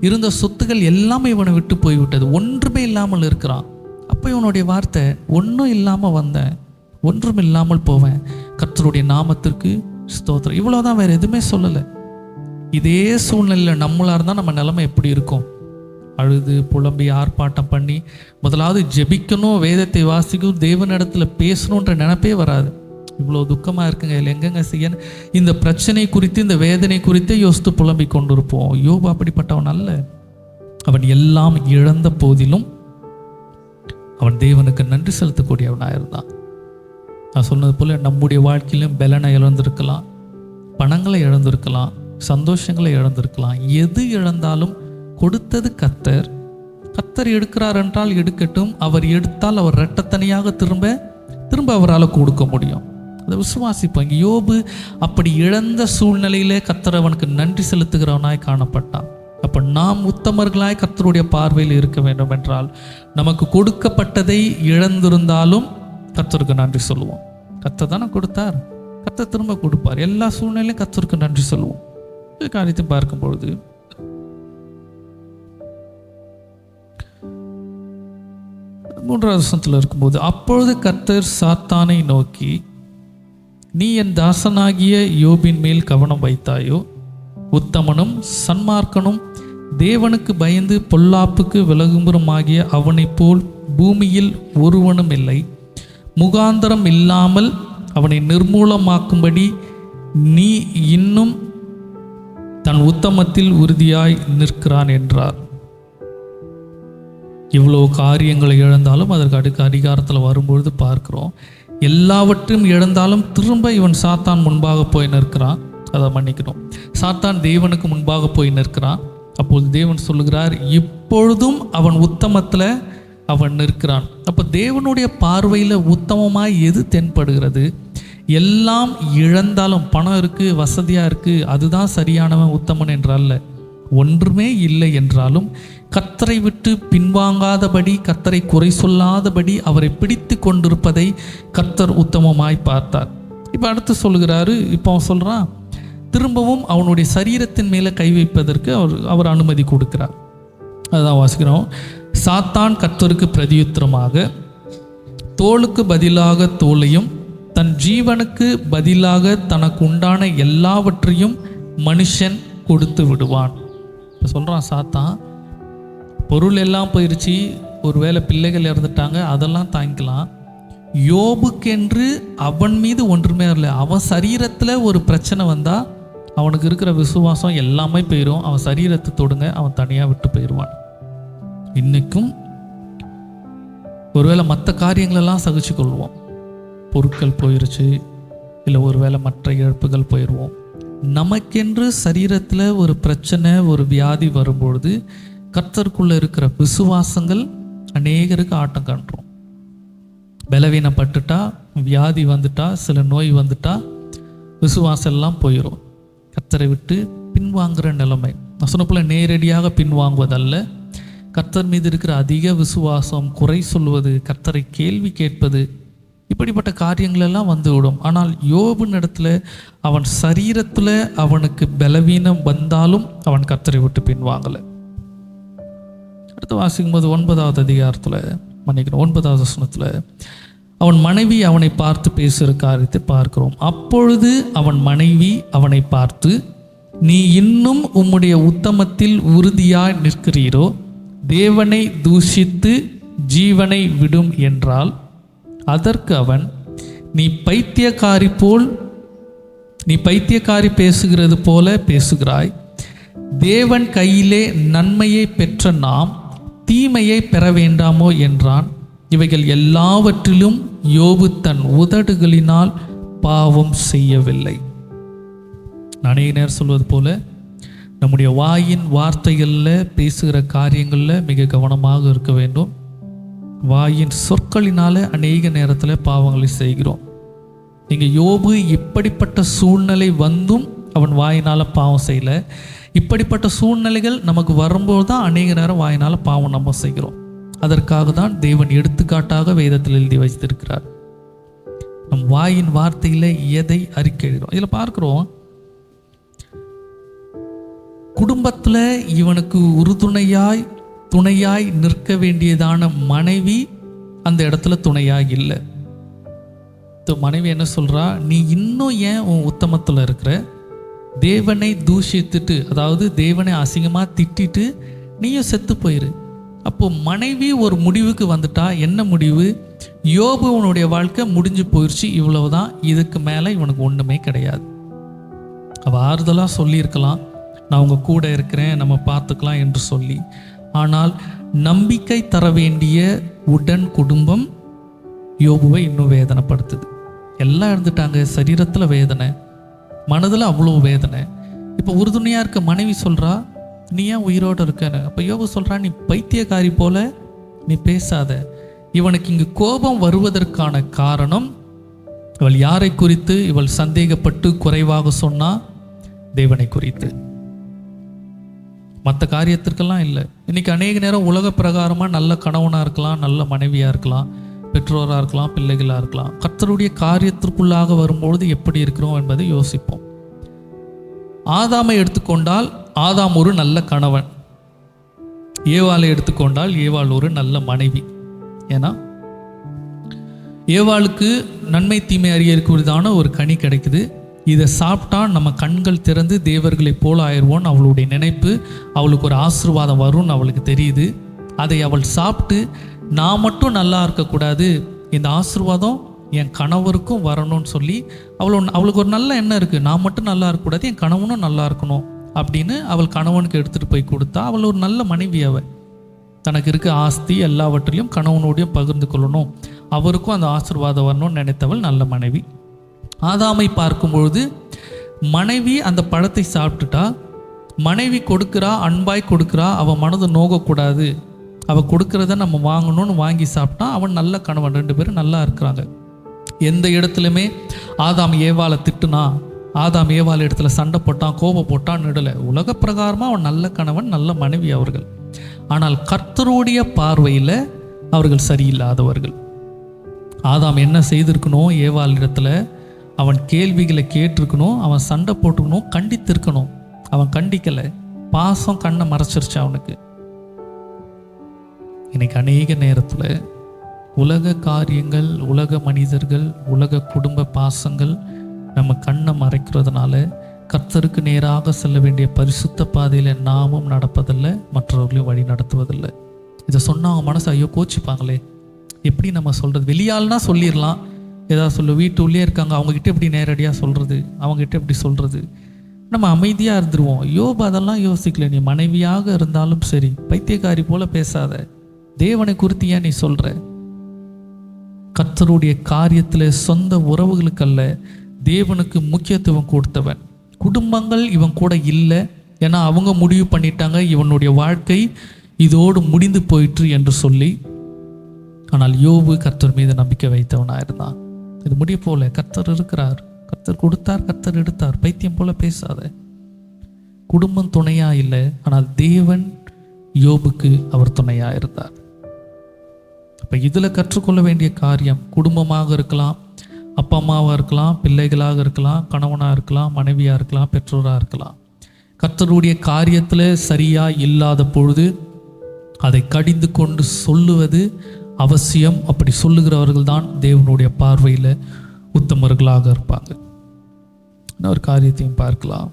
இருந்த சொத்துக்கள் எல்லாமே இவனை விட்டு போய்விட்டது, ஒன்றுமே இல்லாமல் இருக்கிறான். அப்போ இவனுடைய வார்த்தை, ஒன்றும் இல்லாமல் வந்தேன், ஒன்றும் இல்லாமல் போவேன், கர்த்தருடைய நாமத்திற்கு ஸ்தோத்திரம். இவ்வளோதான், வேறு எதுவுமே சொல்லலை. இதே சூழ்நிலையில் நம்மளாக இருந்தால் நம்ம நிலைமை எப்படி இருக்கும்? அழுது புலம்பி ஆர்ப்பாட்டம் பண்ணி முதலாவது ஜெபிக்கணும், வேதத்தை வாசிக்கணும், தேவனிடத்தில் பேசணுன்ற நினைப்பே வராது. இவ்வளோ துக்கமாக இருக்குங்க, இல்லை எங்கெங்க செய்யணும், இந்த பிரச்சனை குறித்து இந்த வேதனை குறித்தே யோசித்து புலம்பி கொண்டிருப்போம். யோபு அப்படிப்பட்டவன் அல்ல. அவன் எல்லாம் இழந்த போதிலும் அவன் தேவனுக்கு நன்றி செலுத்தக்கூடியவனாக இருந்தான். நான் சொன்னது போல் நம்முடைய வாழ்க்கையிலும் பலனை இழந்திருக்கலாம், பணங்களை இழந்திருக்கலாம், சந்தோஷங்களை இழந்திருக்கலாம். எது இழந்தாலும் கொடுத்தது கர்த்தர். கர்த்தர் எடுக்கிறார் என்றால் எடுக்கட்டும், அவர் எடுத்தால் அவர் இரட்டத்தனையாக திரும்ப அவரால் கொடுக்க முடியும். அதை விசுவாசிப்பாங்க. யோபு அப்படி இழந்த சூழ்நிலையிலே கர்த்தர் அவனுக்கு நன்றி செலுத்துகிறவனாய் காணப்பட்டான். அப்போ நாம் உத்தமர்களாய் கர்த்தருடைய பார்வையில் இருக்க வேண்டும் என்றால் நமக்கு கொடுக்கப்பட்டதை இழந்திருந்தாலும் கர்த்தருக்கு நன்றி சொல்லுவோம். கர்த்தர் தானே கொடுத்தார், கர்த்தர் திரும்ப கொடுப்பார். எல்லா சூழ்நிலையும் கர்த்தருக்கு நன்றி சொல்லுவோம். இந்த காரியத்தை பார்க்கும்பொழுது மூன்றாவது வசனத்தில் இருக்கும்போது, அப்பொழுது கர்த்தர் சாத்தானை நோக்கி, நீ என் தாசனாகிய யோபின் மேல் கவனம் வைத்தாயோ? உத்தமனும் சன்மார்க்கனும் தேவனுக்கு பயந்து பொல்லாப்புக்கு விலகும்புறமாகிய அவனைப் போல் பூமியில் ஒருவனும் இல்லை. முகாந்தரம் இல்லாமல் அவனை நிர்மூலமாக்கும்படி நீ இன்னும் தன் உத்தமத்தில் உறுதியாய் நிற்கிறான் என்றார். இவ்வளோ காரியங்களை இழந்தாலும் அதற்கு அடுத்த அதிகாரத்தில் வரும்பொழுது பார்க்கிறோம், எல்லாவற்றையும் இழந்தாலும் திரும்ப இவன் சாத்தான் முன்பாக போய் நிற்கிறான். அதை மன்னிக்கணும், சாத்தான் தேவனுக்கு முன்பாக போய் நிற்கிறான். அப்போது தேவன் சொல்லுகிறார், இப்பொழுதும் அவன் உத்தமத்தில் அவன் நிற்கிறான். அப்போ தேவனுடைய பார்வையில் உத்தமமாய் எது தென்படுகிறது? எல்லாம் இழந்தாலும், பணம் இருக்குது, வசதியாக இருக்குது, அதுதான் சரியானவன் உத்தமன் என்றால், ஒன்றுமே இல்லை என்றாலும் கர்த்தரை விட்டு பின்வாங்காதபடி, கர்த்தரை குறை சொல்லாதபடி அவரை பிடித்து கொண்டிருப்பதை கர்த்தர் உத்தமமாய் பார்த்தார். இப்போ அடுத்து சொல்லுகிறாரு, இப்போ அவன் சொல்கிறான், திரும்பவும் அவனுடைய சரீரத்தின் மேலே கை வைப்பதற்கு அவர் அனுமதி கொடுக்கிறார். அதுதான் வாசிக்கிறோம். சாத்தான் கர்த்தருக்கு பிரதியுத்தரமாக, தோளுக்கு பதிலாக தோலையும் தன் ஜீவனுக்கு பதிலாக தனக்கு உண்டான எல்லாவற்றையும் மனுஷன் கொடுத்து விடுவான். இப்போ சொல்கிறான் சாத்தான், பொருள் எல்லாம் போயிடுச்சு, ஒருவேளை பிள்ளைகள் இறந்துட்டாங்க, அதெல்லாம் தாங்கிக்கலாம். யோபுக்கென்று அவன் மீது ஒன்றுமே இல்லை. அவன் சரீரத்தில் ஒரு பிரச்சனை வந்தால் அவனுக்கு இருக்கிற விசுவாசம் எல்லாமே போயிடும். அவன் சரீரத்தை தொடுங்க, அவன் தனியாக விட்டு போயிடுவான். இன்றைக்கும் ஒருவேளை மற்ற காரியங்களெல்லாம் சகிச்சு கொள்வோம். பொருட்கள் போயிடுச்சு, இல்லை ஒருவேளை மற்ற இழப்புகள் போயிடுவோம். நமக்கென்று சரீரத்தில் ஒரு பிரச்சனை, ஒரு வியாதி வரும்பொழுது கர்த்தருக்குள்ளே இருக்கிற விசுவாசங்கள் அநேகருக்கு ஆட்டம் காண்றோம். பலவீனப்பட்டுட்டா, வியாதி வந்துட்டா, சில நோய் வந்துட்டா விசுவாசம் எல்லாம் போயிடும். கர்த்தரை விட்டு பின்வாங்குகிற நிலைமை. நான் சொன்னப்போல நேரடியாக பின்வாங்குவதல்ல, கர்த்தர் மீது இருக்கிற அதிக விசுவாசம், குறை சொல்வது, கர்த்தரை கேள்வி கேட்பது, இப்படிப்பட்ட காரியங்களெல்லாம் வந்துவிடும். ஆனால் யோபின் இடத்துல அவன் சரீரத்தில் அவனுக்கு பலவீனம் வந்தாலும் அவன் கர்த்தரை விட்டு பின்வாங்கலை. அடுத்து வாசிக்கும் போது 9வது அதிகாரத்தில், 9வது வசனத்தில் அவன் மனைவி அவனை பார்த்து பேசுகிற காரியத்தை பார்க்கிறோம். அப்பொழுது அவன் மனைவி அவனை பார்த்து, நீ இன்னும் உம்முடைய உத்தமத்தில் உறுதியாய் நிற்கிறீரோ? தேவனை தூஷித்து ஜீவனை விடும் என்றால், அதற்கு அவன், நீ பைத்தியக்காரி பேசுகிறது போல பேசுகிறாய். தேவன் கையிலே நன்மையை பெற்ற நாம் தீமையை பெற வேண்டாமோ என்றான். இவைகள் எல்லாவற்றிலும் யோபு தன் உதடுகளினால் பாவம் செய்யவில்லை. அநேக நேரம் சொல்வது போல நம்முடைய வாயின் வார்த்தைகளில், பேசுகிற காரியங்களில் மிக கவனமாக இருக்க வேண்டும். வாயின் சொற்களினால அநேக நேரத்தில் பாவங்களை செய்கிறோம். நீங்கள் யோபு இப்படிப்பட்ட சூழ்நிலை வந்தும் அவன் வாயினால் பாவம் செய்யலை. இப்படிப்பட்ட சூழ்நிலைகள் நமக்கு வரும்போது தான் அநேக நேரம் வாயினால் பாவம் நம்ம செய்கிறோம். அதற்காக தான் தேவன் எடுத்துக்காட்டாக வேதத்தில் எழுதி வைத்திருக்கிறார். நம் வாயின் வார்த்தையில் எதை அறிக்கையிடுறோம். இதில் பார்க்கிறோம், குடும்பத்தில் இவனுக்கு துணையாய் நிற்க வேண்டியதான மனைவி அந்த இடத்துல துணையாய் இல்லை. மனைவி என்ன சொல்றா, நீ இன்னும் ஏன் உன் உத்தமத்தில் இருக்கிற? தேவனை தூஷித்துட்டு, அதாவது தேவனை அசிங்கமாக திட்டிட்டு நீயும் செத்து போயிரு. அப்போ மனைவி ஒரு முடிவுக்கு வந்துட்டா. என்ன முடிவு? யோபு உன்னுடைய வாழ்க்கை முடிஞ்சு போயிடுச்சு, இவ்வளவுதான், இதுக்கு மேலே இவனுக்கு ஒன்றுமே கிடையாது. அவள் ஆறுதலாக சொல்லியிருக்கலாம், நான் உங்கள் கூட இருக்கிறேன், நம்ம பார்த்துக்கலாம் என்று சொல்லி. ஆனால் நம்பிக்கை தர வேண்டிய உடன் குடும்பம் யோபுவை இன்னும் வேதனைப்படுத்துது. எல்லாம் இருந்துட்டாங்க, சரீரத்தில் வேதனை, மனதில் அவ்வளோ வேதனை. இப்போ உறுதுணையாக இருக்க மனைவி சொல்கிறா, நீ ஏன் உயிரோடு இருக்கன்னு. அப்போ யோபு சொல்கிறா, நீ பைத்தியக்காரி போல நீ பேசாத. இவனுக்கு இங்கு கோபம் வருவதற்கான காரணம், இவள் யாரை குறித்து இவள் சந்தேகப்பட்டு குறைவாக சொன்னா? தேவனை குறித்து, மற்ற காரியத்திற்கெல்லாம் இல்லை. இன்னைக்கு அநேக நேரம் உலக பிரகாரமாக நல்ல கணவனாக இருக்கலாம், நல்ல மனைவியாக இருக்கலாம், பெற்றோராக இருக்கலாம், பிள்ளைகளாக இருக்கலாம். கர்த்தருடைய காரியத்திற்குள்ளாக வரும்பொழுது எப்படி இருக்கிறோம் என்பதை யோசிப்போம். ஆதாமை எடுத்துக்கொண்டால் ஆதாம் ஒரு நல்ல கணவன், ஏவாளை எடுத்துக்கொண்டால் ஏவாள் ஒரு நல்ல மனைவி. ஏன்னா ஏவாளுக்கு நன்மை தீமை அறியக்கூடியதான ஒரு கனி கிடைக்குது. இதை சாப்பிட்டா நம்ம கண்கள் திறந்து தேவர்களை போல ஆயிடுவோன்னு அவளுடைய நினைப்பு. அவளுக்கு ஒரு ஆசீர்வாதம் வரும்னு அவளுக்கு தெரியுது. அதை அவள் சாப்பிட்டு, நான் மட்டும் நல்லா இருக்கக்கூடாது, இந்த ஆசீர்வாதம் என் கணவருக்கும் வரணும்னு சொல்லி அவளுக்கு ஒரு நல்ல எண்ணம் இருக்குது. நான் மட்டும் நல்லா இருக்கக்கூடாது, என் கணவனும் நல்லா இருக்கணும் அப்படின்னு அவள் கணவனுக்கு எடுத்துகிட்டு போய் கொடுத்தா. அவள் ஒரு நல்ல மனைவி. அவள் தனக்கு இருக்க ஆஸ்தி எல்லாவற்றையும் கணவனோடையும் பகிர்ந்து கொள்ளணும், அவருக்கும் அந்த ஆசீர்வாதம் வரணும்னு நினைத்தவள் நல்ல மனைவி. ஆதாமை பார்க்கும்பொழுது மனைவி அந்த பழத்தை சாப்பிட்டுட்டா. மனைவி கொடுக்குறா, அன்பாய் கொடுக்குறா, அவன் மனது நோகக்கூடாது, அவள் கொடுக்குறத நம்ம வாங்கணும்னு வாங்கி சாப்பிட்டா அவன் நல்ல கணவன். 2 பேரும் நல்லா இருக்கிறாங்க. எந்த இடத்துலையுமே ஆதாம் ஏவாளை திட்டுனா, ஆதாம் ஏவாள் இடத்துல சண்டை போட்டான், கோபம் போட்டான்னு இடலை. உலக பிரகாரமாக அவன் நல்ல கணவன், நல்ல மனைவி அவர்கள். ஆனால் கர்த்தருடைய பார்வையில் அவர்கள் சரியில்லாதவர்கள். ஆதாம் என்ன செய்திருக்கணும்? ஏவாள் இடத்துல அவன் கேள்விகளை கேட்டிருக்கணும், அவன் சண்டை போட்டுக்கணும், கண்டித்திருக்கணும். அவன் கண்டிக்கலை. பாசம் கண்ணை மறைச்சிருச்சு அவனுக்கு. இன்னைக்கு அநேக நேரத்தில் உலக காரியங்கள், உலக மனிதர்கள், உலக குடும்ப பாசங்கள் நம்ம கண்ணை மறைக்கிறதுனால கர்த்தருக்கு நேராக செல்ல வேண்டிய பரிசுத்த பாதையில் நாமும் நடப்பதில்லை, மற்றவர்களையும் வழி நடத்துவதில்லை. இதை சொன்னால் அவங்க மனசு ஐயோ கோச்சிப்பாங்களே, எப்படி நம்ம சொல்கிறது? வெளியால்னா சொல்லிடலாம், ஏதாவது சொல்ல, வீட்டு உள்ளே இருக்காங்க, அவங்ககிட்ட எப்படி நேரடியாக சொல்கிறது, அவங்ககிட்ட எப்படி சொல்கிறது? நம்ம அமைதியாக இருந்துருவோம். யோபு அதெல்லாம் யோசிக்கல. நீ மனைவியாக இருந்தாலும் சரி, பைத்தியக்காரி போல பேசாத, தேவனை குறித்து ஏன் நீ சொல்கிற? கர்த்தருடைய காரியத்தில் சொந்த உறவுகளுக்கல்ல, தேவனுக்கு முக்கியத்துவம் கொடுத்தவன். குடும்பங்கள் இவன் கூட இல்லை, ஏன்னா அவங்க முடிவு பண்ணிட்டாங்க இவனுடைய வாழ்க்கை இதோடு முடிந்து போயிற்று என்று சொல்லி. ஆனால் யோபு கர்த்தர் மீது நம்பிக்கை வைத்தவனாக இருந்தான். இது முடிய போல கர்த்தர் இருக்கிறார், கர்த்தர் கொடுத்தார், கர்த்தர் எடுத்தார். பைத்தியம் போல பேசாத. குடும்பம் துணையா இல்லை, ஆனால் தேவன் யோபுக்கு அவர் துணையா இருந்தார். அப்போ இதில் கற்றுக்கொள்ள வேண்டிய காரியம், குடும்பமாக இருக்கலாம், அப்பா அம்மாவாக இருக்கலாம், பிள்ளைகளாக இருக்கலாம், கணவனாக இருக்கலாம், மனைவியாக இருக்கலாம், பெற்றோராக இருக்கலாம். கர்த்தருடைய காரியத்தில் சரியாக இல்லாத பொழுது அதை கடிந்து கொண்டு சொல்லுவது அவசியம். அப்படி சொல்லுகிறவர்கள் தான் தேவனுடைய பார்வையில் உத்தமர்களாக இருப்பாங்க. இன்னொரு காரியத்தையும் பார்க்கலாம்.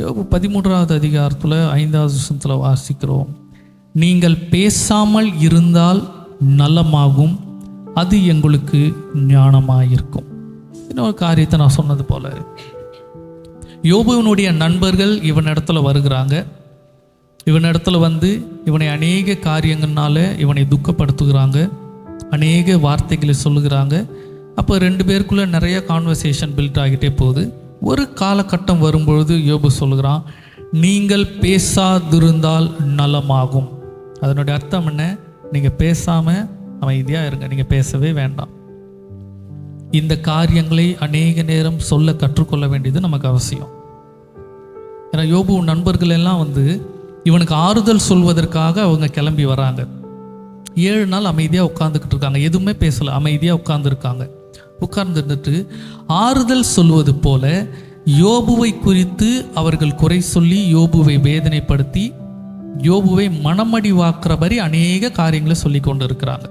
யோபு 13வது அதிகாரத்தில் 5வது வசனத்தில் வாசிக்கிறோம், நீங்கள் பேசாமல் இருந்தால் நலமாகும், அது எங்களுக்கு ஞானமாயிருக்கும். இன்னொரு காரியத்தை நான் சொன்னது போல, யோபுவினுடைய நண்பர்கள் இவனிடத்துல வருகிறாங்க. இவனிடத்துல வந்து இவனை அநேக காரியங்கள்னால இவனை துக்கப்படுத்துகிறாங்க, அநேக வார்த்தைகளை சொல்லுகிறாங்க. அப்போ 2 பேருக்குள்ளே நிறைய கான்வர்சேஷன் பில்ட் ஆகிட்டே போகுது. ஒரு காலகட்டம் வரும்பொழுது யோபு சொல்லுகிறான், நீங்கள் பேசாதிருந்தால் நலமாகும். அதனுடைய அர்த்தம் என்ன? நீங்கள் பேசாமல் அமைதியாக இருங்க, நீங்கள் பேசவே வேண்டாம். இந்த காரியங்களை அநேக நேரம் சொல்ல கற்றுக்கொள்ள வேண்டியது நமக்கு அவசியம். ஏன்னா யோபு நண்பர்கள் எல்லாம் வந்து இவனுக்கு ஆறுதல் சொல்வதற்காக அவங்க கிளம்பி வராங்க. 7 நாள் அமைதியாக உட்காந்துக்கிட்டு இருக்காங்க, எதுவுமே பேசலை, அமைதியாக உட்கார்ந்துருக்காங்க. உட்கார்ந்துட்டு ஆறுதல் சொல்வது போல யோபுவை குறித்து அவர்கள் குறை சொல்லி யோபுவை வேதனைப்படுத்தி யோபுவை மனமடிவாக்குறபடி அநேக காரியங்களை சொல்லி கொண்டு இருக்கிறாங்க.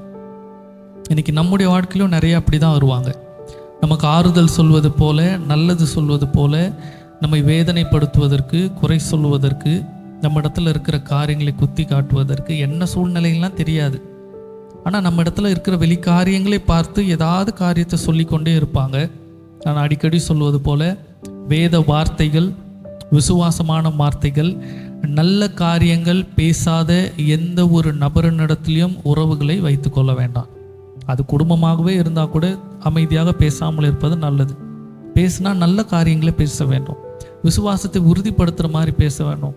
இன்னைக்கு நம்முடைய வாழ்க்கையிலும் நிறைய அப்படி தான் வருவாங்க. நமக்கு ஆறுதல் சொல்வது போல, நல்லது சொல்வது போல, நம்மை வேதனைப்படுத்துவதற்கு, குறை சொல்வதற்கு, நம்ம இடத்துல இருக்கிற காரியங்களை குத்தி காட்டுவதற்கு, என்ன சூழ்நிலைகள்லாம் தெரியாது. ஆனால் நம்ம இடத்துல இருக்கிற வெளி காரியங்களை பார்த்து ஏதாவது காரியத்தை சொல்லிக்கொண்டே இருப்பாங்க. நான் அடிக்கடி சொல்வது போல, வேத வார்த்தைகள், விசுவாசமான வார்த்தைகள், நல்ல காரியங்கள் பேசாத எந்த ஒரு நபரினிடத்திலையும் உறவுகளை வைத்து கொள்ள வேண்டாம். அது குடும்பமாகவே இருந்தால் கூட அமைதியாக பேசாமல் இருப்பது நல்லது. பேசினா நல்ல காரியங்களை பேச வேண்டும், விசுவாசத்தை உறுதிப்படுத்துகிற மாதிரி பேச வேண்டும்.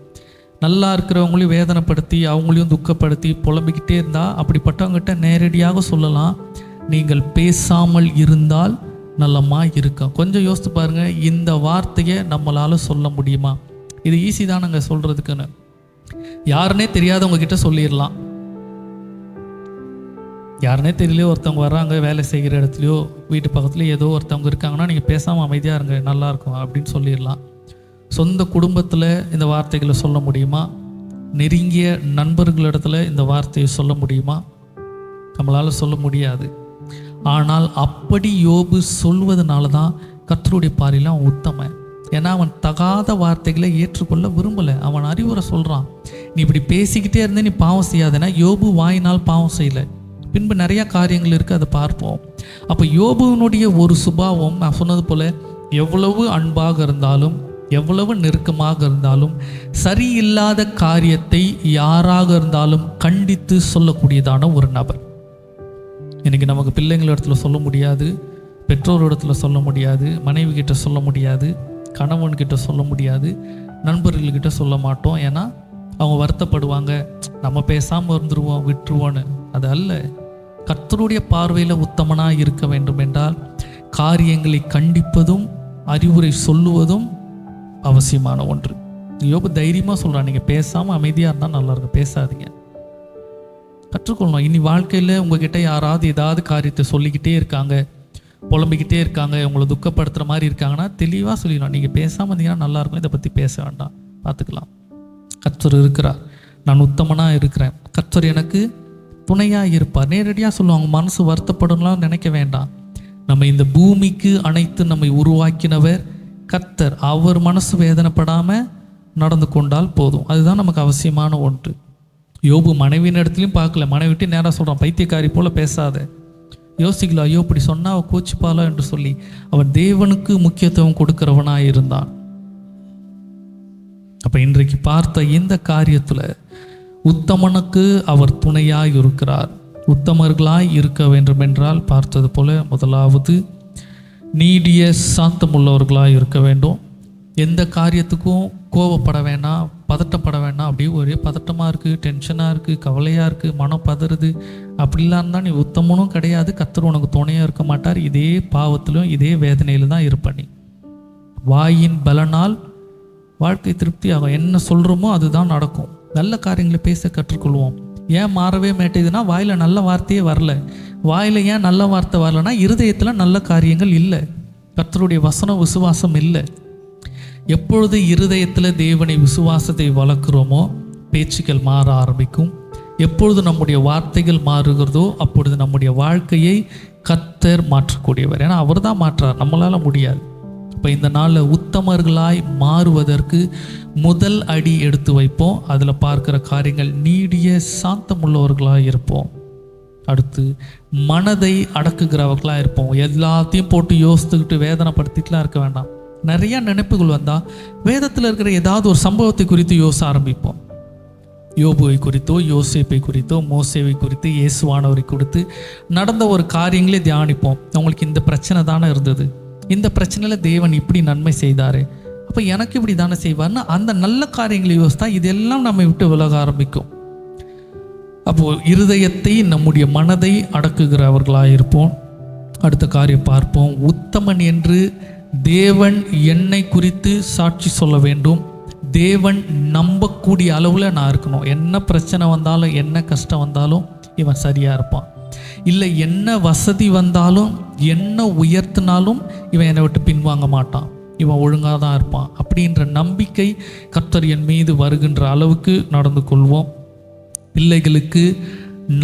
நல்லா இருக்கிறவங்களையும் வேதனைப்படுத்தி அவங்களையும் துக்கப்படுத்தி புலம்பிக்கிட்டே இருந்தால் அப்படிப்பட்டவங்ககிட்ட நேரடியாக சொல்லலாம், நீங்கள் பேசாமல் இருந்தால் நல்லமாக இருக்கும். கொஞ்சம் யோசித்து பாருங்கள், இந்த வார்த்தையை நம்மளால் சொல்ல முடியுமா? இது ஈஸி தானங்க சொல்கிறதுக்குன்னு. யாருன்னே தெரியாதவங்க கிட்ட சொல்லிடலாம். யாருன்னே தெரியலையோ ஒருத்தவங்க வர்றாங்க, வேலை செய்கிற இடத்துலையோ வீட்டு பக்கத்துலையோ ஏதோ ஒருத்தவங்க இருக்காங்கன்னா நீங்கள் பேசாமல் அமைதியாக இருங்க, நல்லாயிருக்கும் அப்படின்னு சொல்லிடலாம். சொந்த குடும்பத்தில் இந்த வார்த்தைகளை சொல்ல முடியுமா? நெருங்கிய நண்பர்களிடத்துல இந்த வார்த்தையை சொல்ல முடியுமா? நம்மளால் சொல்ல முடியாது. ஆனால் அப்படி யோபு சொல்வதனால தான் கர்த்தருடைய பார்வையில் அவன் உத்தமன். ஏன்னா அவன் தகாத வார்த்தைகளை ஏற்றுக்கொள்ள விரும்பலை. அவன் அறிவுரை சொல்கிறான், நீ இப்படி பேசிக்கிட்டே இருந்தே நீ பாவம் செய்யாதேன்னா. யோபு வாயினால் பாவம் செய்யலை, பின்பு நிறையா காரியங்கள் இருக்குது, அதை பார்ப்போம். அப்போ யோபுவினுடைய ஒரு சுபாவம், நான் சொன்னது போல், எவ்வளவு அன்பாக இருந்தாலும், எவ்வளவு நெருக்கமாக இருந்தாலும், சரியில்லாத காரியத்தை யாராக இருந்தாலும் கண்டித்து சொல்லக்கூடியதான ஒரு நபர். இன்றைக்கி நமக்கு பிள்ளைங்கள் இடத்துல சொல்ல முடியாது, பெற்றோரிடத்துல சொல்ல முடியாது, மனைவி கிட்ட சொல்ல முடியாது, கணவன்கிட்ட சொல்ல முடியாது, நண்பர்கள்கிட்ட சொல்ல மாட்டோம். ஏன்னா அவங்க வருத்தப்படுவாங்க, நம்ம பேசாமல் இருந்துருவோம், விட்டுருவோன்னு. அது அல்ல. கர்த்தருடைய பார்வையில் உத்தமனாக இருக்க வேண்டும் என்றால் காரியங்களை கண்டிப்பதும் அறிவுரை சொல்லுவதும் அவசியமான ஒன்று. யோபு தைரியமாக சொல்கிறான், நீங்கள் பேசாமல் அமைதியாக இருந்தால் நல்லா இருக்கும், பேசாதீங்க. கற்றுக்கொள்ளணும். இனி வாழ்க்கையில் உங்ககிட்ட யாராவது ஏதாவது காரியத்தை சொல்லிக்கிட்டே இருக்காங்க, புலம்பிக்கிட்டே இருக்காங்க, உங்களை துக்கப்படுத்துகிற மாதிரி இருக்காங்கன்னா தெளிவாக சொல்லிடணும், நீங்கள் பேசாமல் இருந்தீங்கன்னா நல்லாயிருக்கும், இதை பற்றி பேச வேண்டாம், பார்த்துக்கலாம். கர்த்தர் இருக்கிறார், நான் உத்தமனாக இருக்கிறேன், கர்த்தர் எனக்கு துணையாக இருப்பார். நேரடியாக சொல்லுவாங்க. மனசு வருத்தப்படலாம் நினைக்க வேண்டாம். நம்ம இந்த பூமிக்கு அனைத்து நம்மை உருவாக்கினவர் கர்த்தர். அவர் மனசு வேதனைப்படாமல் நடந்து கொண்டால் போதும். அதுதான் நமக்கு அவசியமான ஒன்று. யோபு மனைவியின் இடத்துலையும் பார்க்கல, மனைவிட்டு நேராக சொல்கிறான், பைத்தியக்காரி போல் பேசாத. யோசிக்கலாம், ஐயோ இப்படி சொன்னால் அவள் கோச்சிப்பாளா என்று சொல்லி அவன் தேவனுக்கு முக்கியத்துவம் கொடுக்கிறவனாக இருந்தான். அப்போ இன்றைக்கு பார்த்த இந்த காரியத்தில் உத்தமனுக்கு அவர் துணையாய் இருக்கிறார். உத்தமர்களாய் இருக்க வேண்டும் என்றால் பார்த்தது போல முதலாவது நீடிய சாந்தமுள்ளவர்களாக இருக்க வேண்டும். எந்த காரியத்துக்கும் கோவப்பட வேணாம், பதட்டப்பட வேணாம். அப்படியே ஒரே பதட்டமாக இருக்குது, டென்ஷனாக இருக்குது, கவலையாக இருக்குது, மனம் பதறுது, அப்படிலாம் இருந்தால் நீ உத்தமனும் கிடையாது, கர்த்தர் உனக்கு துணையாக இருக்க மாட்டார். இதே பாவத்திலும் இதே வேதனையில் தான் இருப்ப. நீ வாயின் பலனால் வாழ்க்கை திருப்தி ஆகும். என்ன சொல்கிறோமோ அதுதான் நடக்கும். நல்ல காரியங்களை பேச கற்றுக்கொள்வோம். ஏன் மாறவே மாட்டேதுன்னா வாயில் நல்ல வார்த்தையே வரல. வாயில் ஏன் நல்ல வார்த்தை வரலன்னா இருதயத்தில் நல்ல காரியங்கள் இல்லை, கர்த்தருடைய வசனம் விசுவாசம் இல்லை. எப்பொழுது இருதயத்தில் தேவனை விசுவாசத்தை வளர்க்குறோமோ பேச்சுக்கள் மாற ஆரம்பிக்கும். எப்பொழுது நம்முடைய வார்த்தைகள் மாறுகிறதோ அப்பொழுது நம்முடைய வாழ்க்கையை கர்த்தர் மாற்றக்கூடியவர். ஏன்னா அவர் தான் மாற்றார், நம்மளால் முடியாது. இப்போ இந்த நாளில் உத்தமர்களாய் மாறுவதற்கு முதல் அடி எடுத்து வைப்போம். அதில் பார்க்குற காரியங்கள் நீடிய சாந்தமுள்ளவர்களாக இருப்போம். அடுத்து மனதை அடக்குகிறவர்களாக இருப்போம். எல்லாத்தையும் போட்டு யோசித்துக்கிட்டு வேதனைப்படுத்திட்டுலாம் இருக்க வேண்டாம். நிறையா நினைப்புகள் வந்தால் வேதத்தில் இருக்கிற ஏதாவது ஒரு சம்பவத்தை குறித்து யோசிக்க ஆரம்பிப்போம். யோபுவை குறித்தோ, யோசேப்பை குறித்தோ, மோசேவை குறித்து, இயேசுவானவரை குறித்து நடந்த ஒரு காரியங்களே தியானிப்போம். அவங்களுக்கு இந்த பிரச்சனை தானே இருந்தது, இந்த பிரச்சனையில் தேவன் இப்படி நன்மை செய்தார், அப்போ எனக்கு இப்படி தானே செய்வார்னு அந்த நல்ல காரியங்களை யோசித்தா இதெல்லாம் நம்மை விட்டு விலக ஆரம்பிக்கும். அப்போது இருதயத்தை, நம்முடைய மனதை அடக்குகிறவர்களாக இருப்போம். அடுத்த காரியம் பார்ப்போம். உத்தமன் என்று தேவன் என்னை குறித்து சாட்சி சொல்ல வேண்டும். தேவன் நம்பக்கூடிய அளவில் நான் இருக்கணும். என்ன பிரச்சனை வந்தாலும், என்ன கஷ்டம் வந்தாலும் இவன் சரியாக இருப்பான். இல்லை என்ன வசதி வந்தாலும், என்ன உயர்த்தினாலும் இவன் என்னை விட்டு பின்வாங்க மாட்டான், இவன் ஒழுங்காக தான் இருப்பான் அப்படின்ற நம்பிக்கை கர்த்தர் என் மீது வருகின்ற அளவுக்கு நடந்து கொள்வோம். பிள்ளைகளுக்கு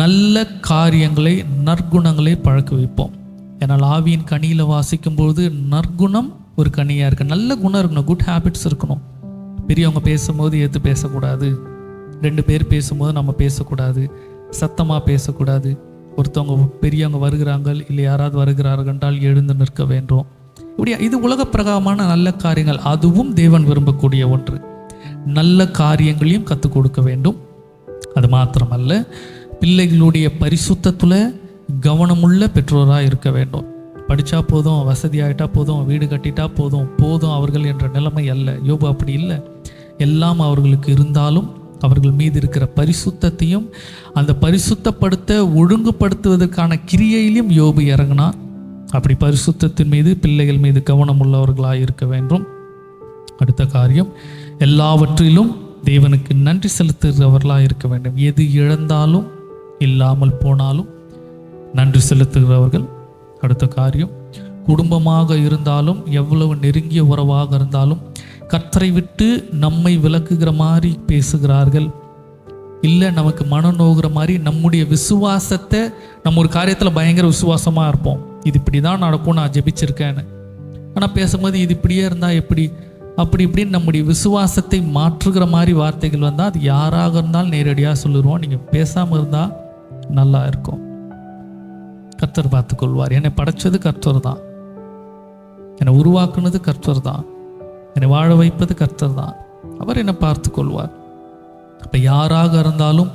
நல்ல காரியங்களை, நற்குணங்களை பழக்க வைப்போம். ஏன்னால் ஆவியின் கனியில் வாசிக்கும்போது நற்குணம் ஒரு கனியாக இருக்குது. நல்ல குணம் இருக்கணும், குட் ஹேபிட்ஸ் இருக்கணும். பெரியவங்க பேசும்போது ஏற்று பேசக்கூடாது, 2 பேர் பேசும்போது நம்ம பேசக்கூடாது, சத்தமாக பேசக்கூடாது. ஒருத்தவங்க பெரியவங்க வருகிறாங்க இல்லை யாராவது வருகிறார்கள் என்றால் எழுந்து நிற்க வேண்டும். இப்படி இது உலக பிரகாரமான நல்ல காரியங்கள், அதுவும் தேவன் விரும்பக்கூடிய ஒன்று. நல்ல காரியங்களையும் கற்றுக் கொடுக்க வேண்டும். அது மாத்திரமல்ல, பிள்ளைகளுடைய பரிசுத்தத்தில் கவனமுள்ள பெற்றோராக இருக்க வேண்டும். படித்தா போதும், வசதி ஆகிட்டா போதும், வீடு கட்டிட்டா போதும் அவர்கள் என்ற நிலைமை அல்ல. யோபு அப்படி இல்லை. எல்லாம் அவர்களுக்கு இருந்தாலும் அவர்கள் மீது இருக்கிற பரிசுத்தத்தையும் அந்த பரிசுத்தப்படுத்த ஒழுங்குபடுத்துவதற்கான கிரியையிலும் யோபு இறங்கினார். அப்படி பரிசுத்தத்தின் மீது, பிள்ளைகள் மீது கவனம் உள்ளவர்களாக இருக்க வேண்டும். அடுத்த காரியம், எல்லாவற்றிலும் தேவனுக்கு நன்றி செலுத்துகிறவர்களாக இருக்க வேண்டும். எது இழந்தாலும், இல்லாமல் போனாலும் நன்றி செலுத்துகிறவர்கள். அடுத்த காரியம், குடும்பமாக இருந்தாலும், எவ்வளவு நெருங்கிய உறவாக இருந்தாலும் கர்த்தரை விட்டு நம்மை விலக்குகிற மாதிரி பேசுகிறார்கள், இல்லை நமக்கு மனம் நோகிற மாதிரி நம்முடைய விசுவாசத்தை, நம்ம ஒரு காரியத்தில் பயங்கர விசுவாசமாக இருப்போம், இது இப்படி தான் நடக்கும், நான் ஜெபிச்சிருக்கேன்னு. ஆனால் பேசும்போது இது இப்படியே இருந்தால் எப்படி, அப்படி இப்படின்னு நம்முடைய விசுவாசத்தை மாற்றுகிற மாதிரி வார்த்தைகள் வந்தால் அது யாராக இருந்தாலும் நேரடியாக சொல்லிடுவோம், நீங்கள் பேசாமல் இருந்தால் நல்லா இருக்கும். கர்த்தர் பார்த்துக்கொள்வார். என்னை படைச்சது கர்த்தர் தான், என்னை உருவாக்குனது கர்த்தர் தான், என்னை வாழ வைப்பது கர்த்தர் தான். அவர் என்னை பார்த்து கொள்வார். அப்போ யாராக இருந்தாலும்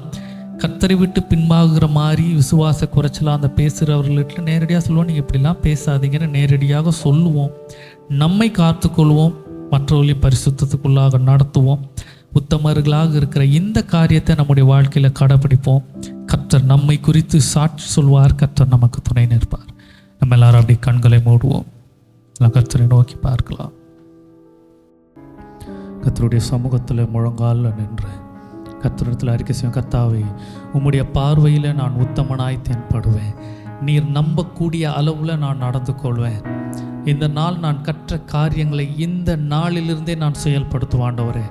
கர்த்தரை விட்டு பின்வாங்குகிற மாதிரி விசுவாச குறைச்சலாக அந்த பேசுகிறவர்கள்ட்ட நேரடியாக சொல்லுவோம், நீங்கள் இப்படிலாம் பேசாதீங்கன்னு நேரடியாக சொல்லுவோம். நம்மை காத்துக்கொள்வோம், மற்றவர்களை பரிசுத்தத்துக்குள்ளாக நடத்துவோம். உத்தமர்களாக இருக்கிற இந்த காரியத்தை நம்முடைய வாழ்க்கையில் கடைப்பிடிப்போம். கர்த்தர் நம்மை குறித்து சாட்சி சொல்வார். கர்த்தர் நமக்கு துணை நிற்பார். நம்ம எல்லாரும் அப்படி கண்களை மூடுவோம், கர்த்தரை நோக்கி பார்க்கலாம். கர்த்தருடைய சமூகத்தில் முழங்காலில் நின்று கர்த்தரிடத்தில் அறிக்கை செய்யும், கர்த்தாவே, உம்முடைய பார்வையில் நான் உத்தமனாய் தென்படுவேன். நீர் நம்பக்கூடிய அளவில் நான் நடந்து கொள்வேன். இந்த நாள் நான் கற்ற காரியங்களை இந்த நாளிலிருந்தே நான் செயல்படுத்துவாண்டவரே.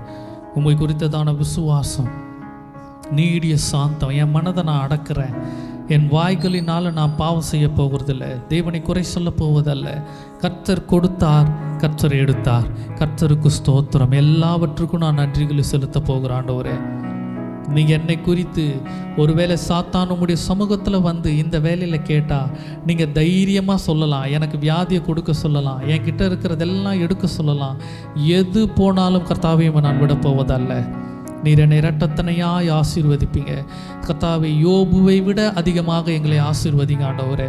உம்மை குறித்ததான விசுவாசம், நீடிய சாந்தம், என் மனதை நான் அடக்கிறேன். என் வாய்களினால் நான் பாவம் செய்ய போகிறதில்ல, தேவனை குறை சொல்ல போவதல்ல. கர்த்தர் கொடுத்தார், கர்த்தர் எடுத்தார், கர்த்தருக்கு ஸ்தோத்திரம். எல்லாவற்றுக்கும் நான் நன்றிகளை செலுத்த போகிறேன் ஆண்டவரே. நீங்கள் என்னை குறித்து ஒருவேளை சாத்தான் உம்முடைய சமூகத்தில் வந்து இந்த வேலையில் கேட்டால் நீங்கள் தைரியமாக சொல்லலாம், எனக்கு வியாதியை கொடுக்க சொல்லலாம், என்கிட்ட இருக்கிறதெல்லாம் எடுக்க சொல்லலாம். எது போனாலும் கர்த்தாவையும் நான் விட போவதல்ல. நீர் என்னை இரட்டத்தனையாய் ஆசீர்வதிப்பீங்க. கர்த்தாவை, யோபுவை விட அதிகமாக எங்களை ஆசீர்வதிங்க ஆண்டவரே.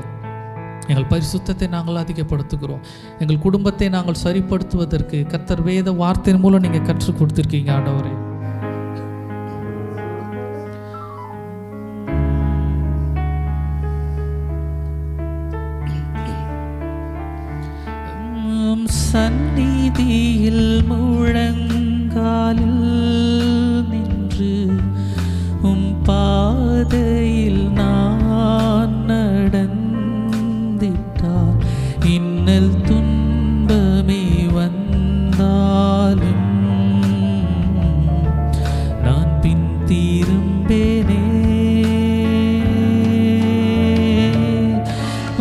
எங்கள் பரிசுத்தத்தை நாங்கள் அதிகப்படுத்துகிறோம். எங்கள் குடும்பத்தை நாங்கள் சரிப்படுத்துவதற்கு கர்த்தர் வேத வார்த்தையின் மூலம் நீங்கள் கற்றுக் கொடுத்துருக்கீங்க ஆண்டவரே. சந்நிதியில் முழங்காலில் நின்று உம் பாதையில் நான் நடந்திட்டால் இன்னல் துன்பமே வந்தாலும் நான் பின் திரும்பேனே.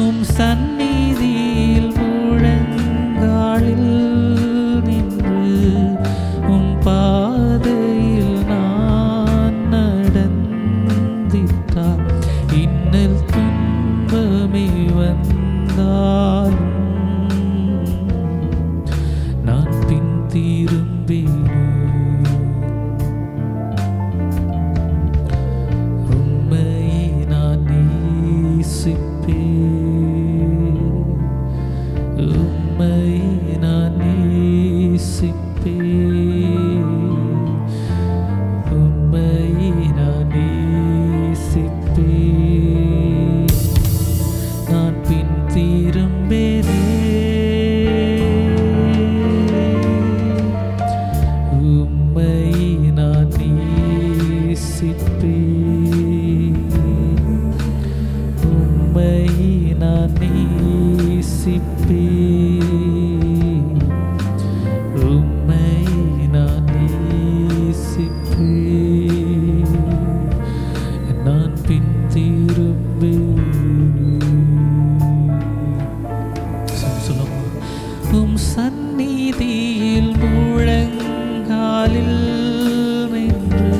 உம் சந்நிதியில் நின்று உம் பாதையில் நான் நடந்திட்டால் இன்னல் துன்பமே வந்தாலும் நான் பின் திரும்பினேன். உம்மையை நான் நேசிப்பேன், உம்மையை நான் நேசிப்பேன், உம்மையை நான் நேசிப்பேன். நான் பின் திரும்பேனே. உம்மையை நான் நேசிப்பேன், உம்மையை நான் நேசிப்பேன், உம்மையை நான் நேசிப்பேன். நான் பின் திரும்பேனே. சொல்லுமா. உம் சந்நிதியில் முழங்காலில் நின்று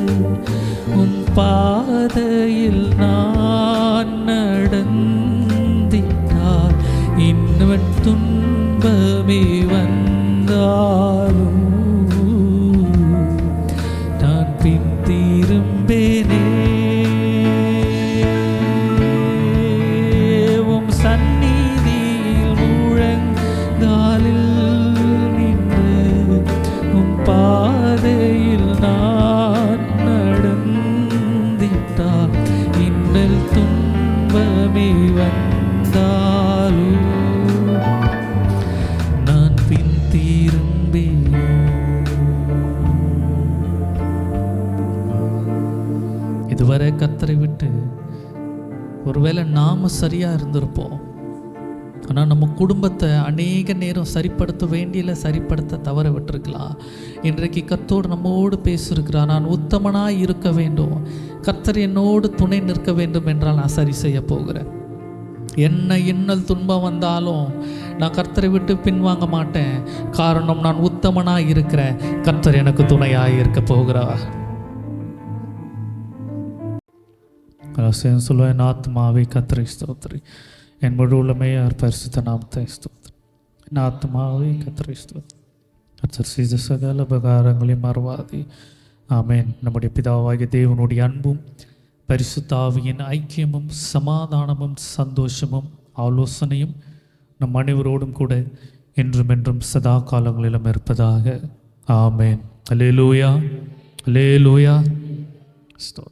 உம் பாதையில் நான் நடந்திட்டால் இன்னும் துன்பமே வந்தாலும் நான் பின் திரும்பேனே. உம் சந்நிதியில் முழங்காலில் நின்று உம் பாதையில் நான் நடந்திட்டால் இன்னல் துன்பமே வந்தாலும் நான் பின் திரும்பேன். இதுவரை கர்த்தரை விட்டு ஒருவேளை நாம சரியா இருந்திருப்போம், ஆனால் நம்ம குடும்பத்தை அநேக நேரம் சரிப்படுத்த வேண்டியில சரிப்படுத்த தவற விட்டுருக்கலாம். இன்றைக்கு கர்த்தரோடு நம்மோடு பேசியிருக்கிறார். நான் உத்தமனாய் இருக்க வேண்டும், கர்த்தர் என்னோடு துணை நிற்க வேண்டும் என்றால் நான் சரி செய்ய போகிறேன். என்ன இன்னல் துன்பம் வந்தாலும் நான் கர்த்தரை விட்டு பின்வாங்க மாட்டேன். காரணம், நான் உத்தமனாய் இருக்கிறேன், கர்த்தர் எனக்கு துணையாய் இருக்க போகிறார். சொல்லுவேன், என் ஆத்மாவை கர்த்தரை ஸ்தோத்திரி, என் முழு உள்ளமே அவர் பரிசுத்த நாமத்தை ஸ்தோத்திரி. என் ஆத்மாவை கர்த்தரை ஸ்தோத்திரி, கர்த்தர் செய்த சகல உபகாரங்களையும் மறவாதே. ஆமென். நம்முடைய பிதாவாகிய தேவனுடைய அன்பும் பரிசுத்த ஆவியின் ஐக்கியமும் சமாதானமும் சந்தோஷமும் ஆலோசனையும் நம் அனைவரோடும் கூட என்றும் என்றும் சதா காலங்களிலும் இருப்பதாக. ஆமென். அல்லேலூயா, அல்லேலூயா. ஸ்தோத்திரம்.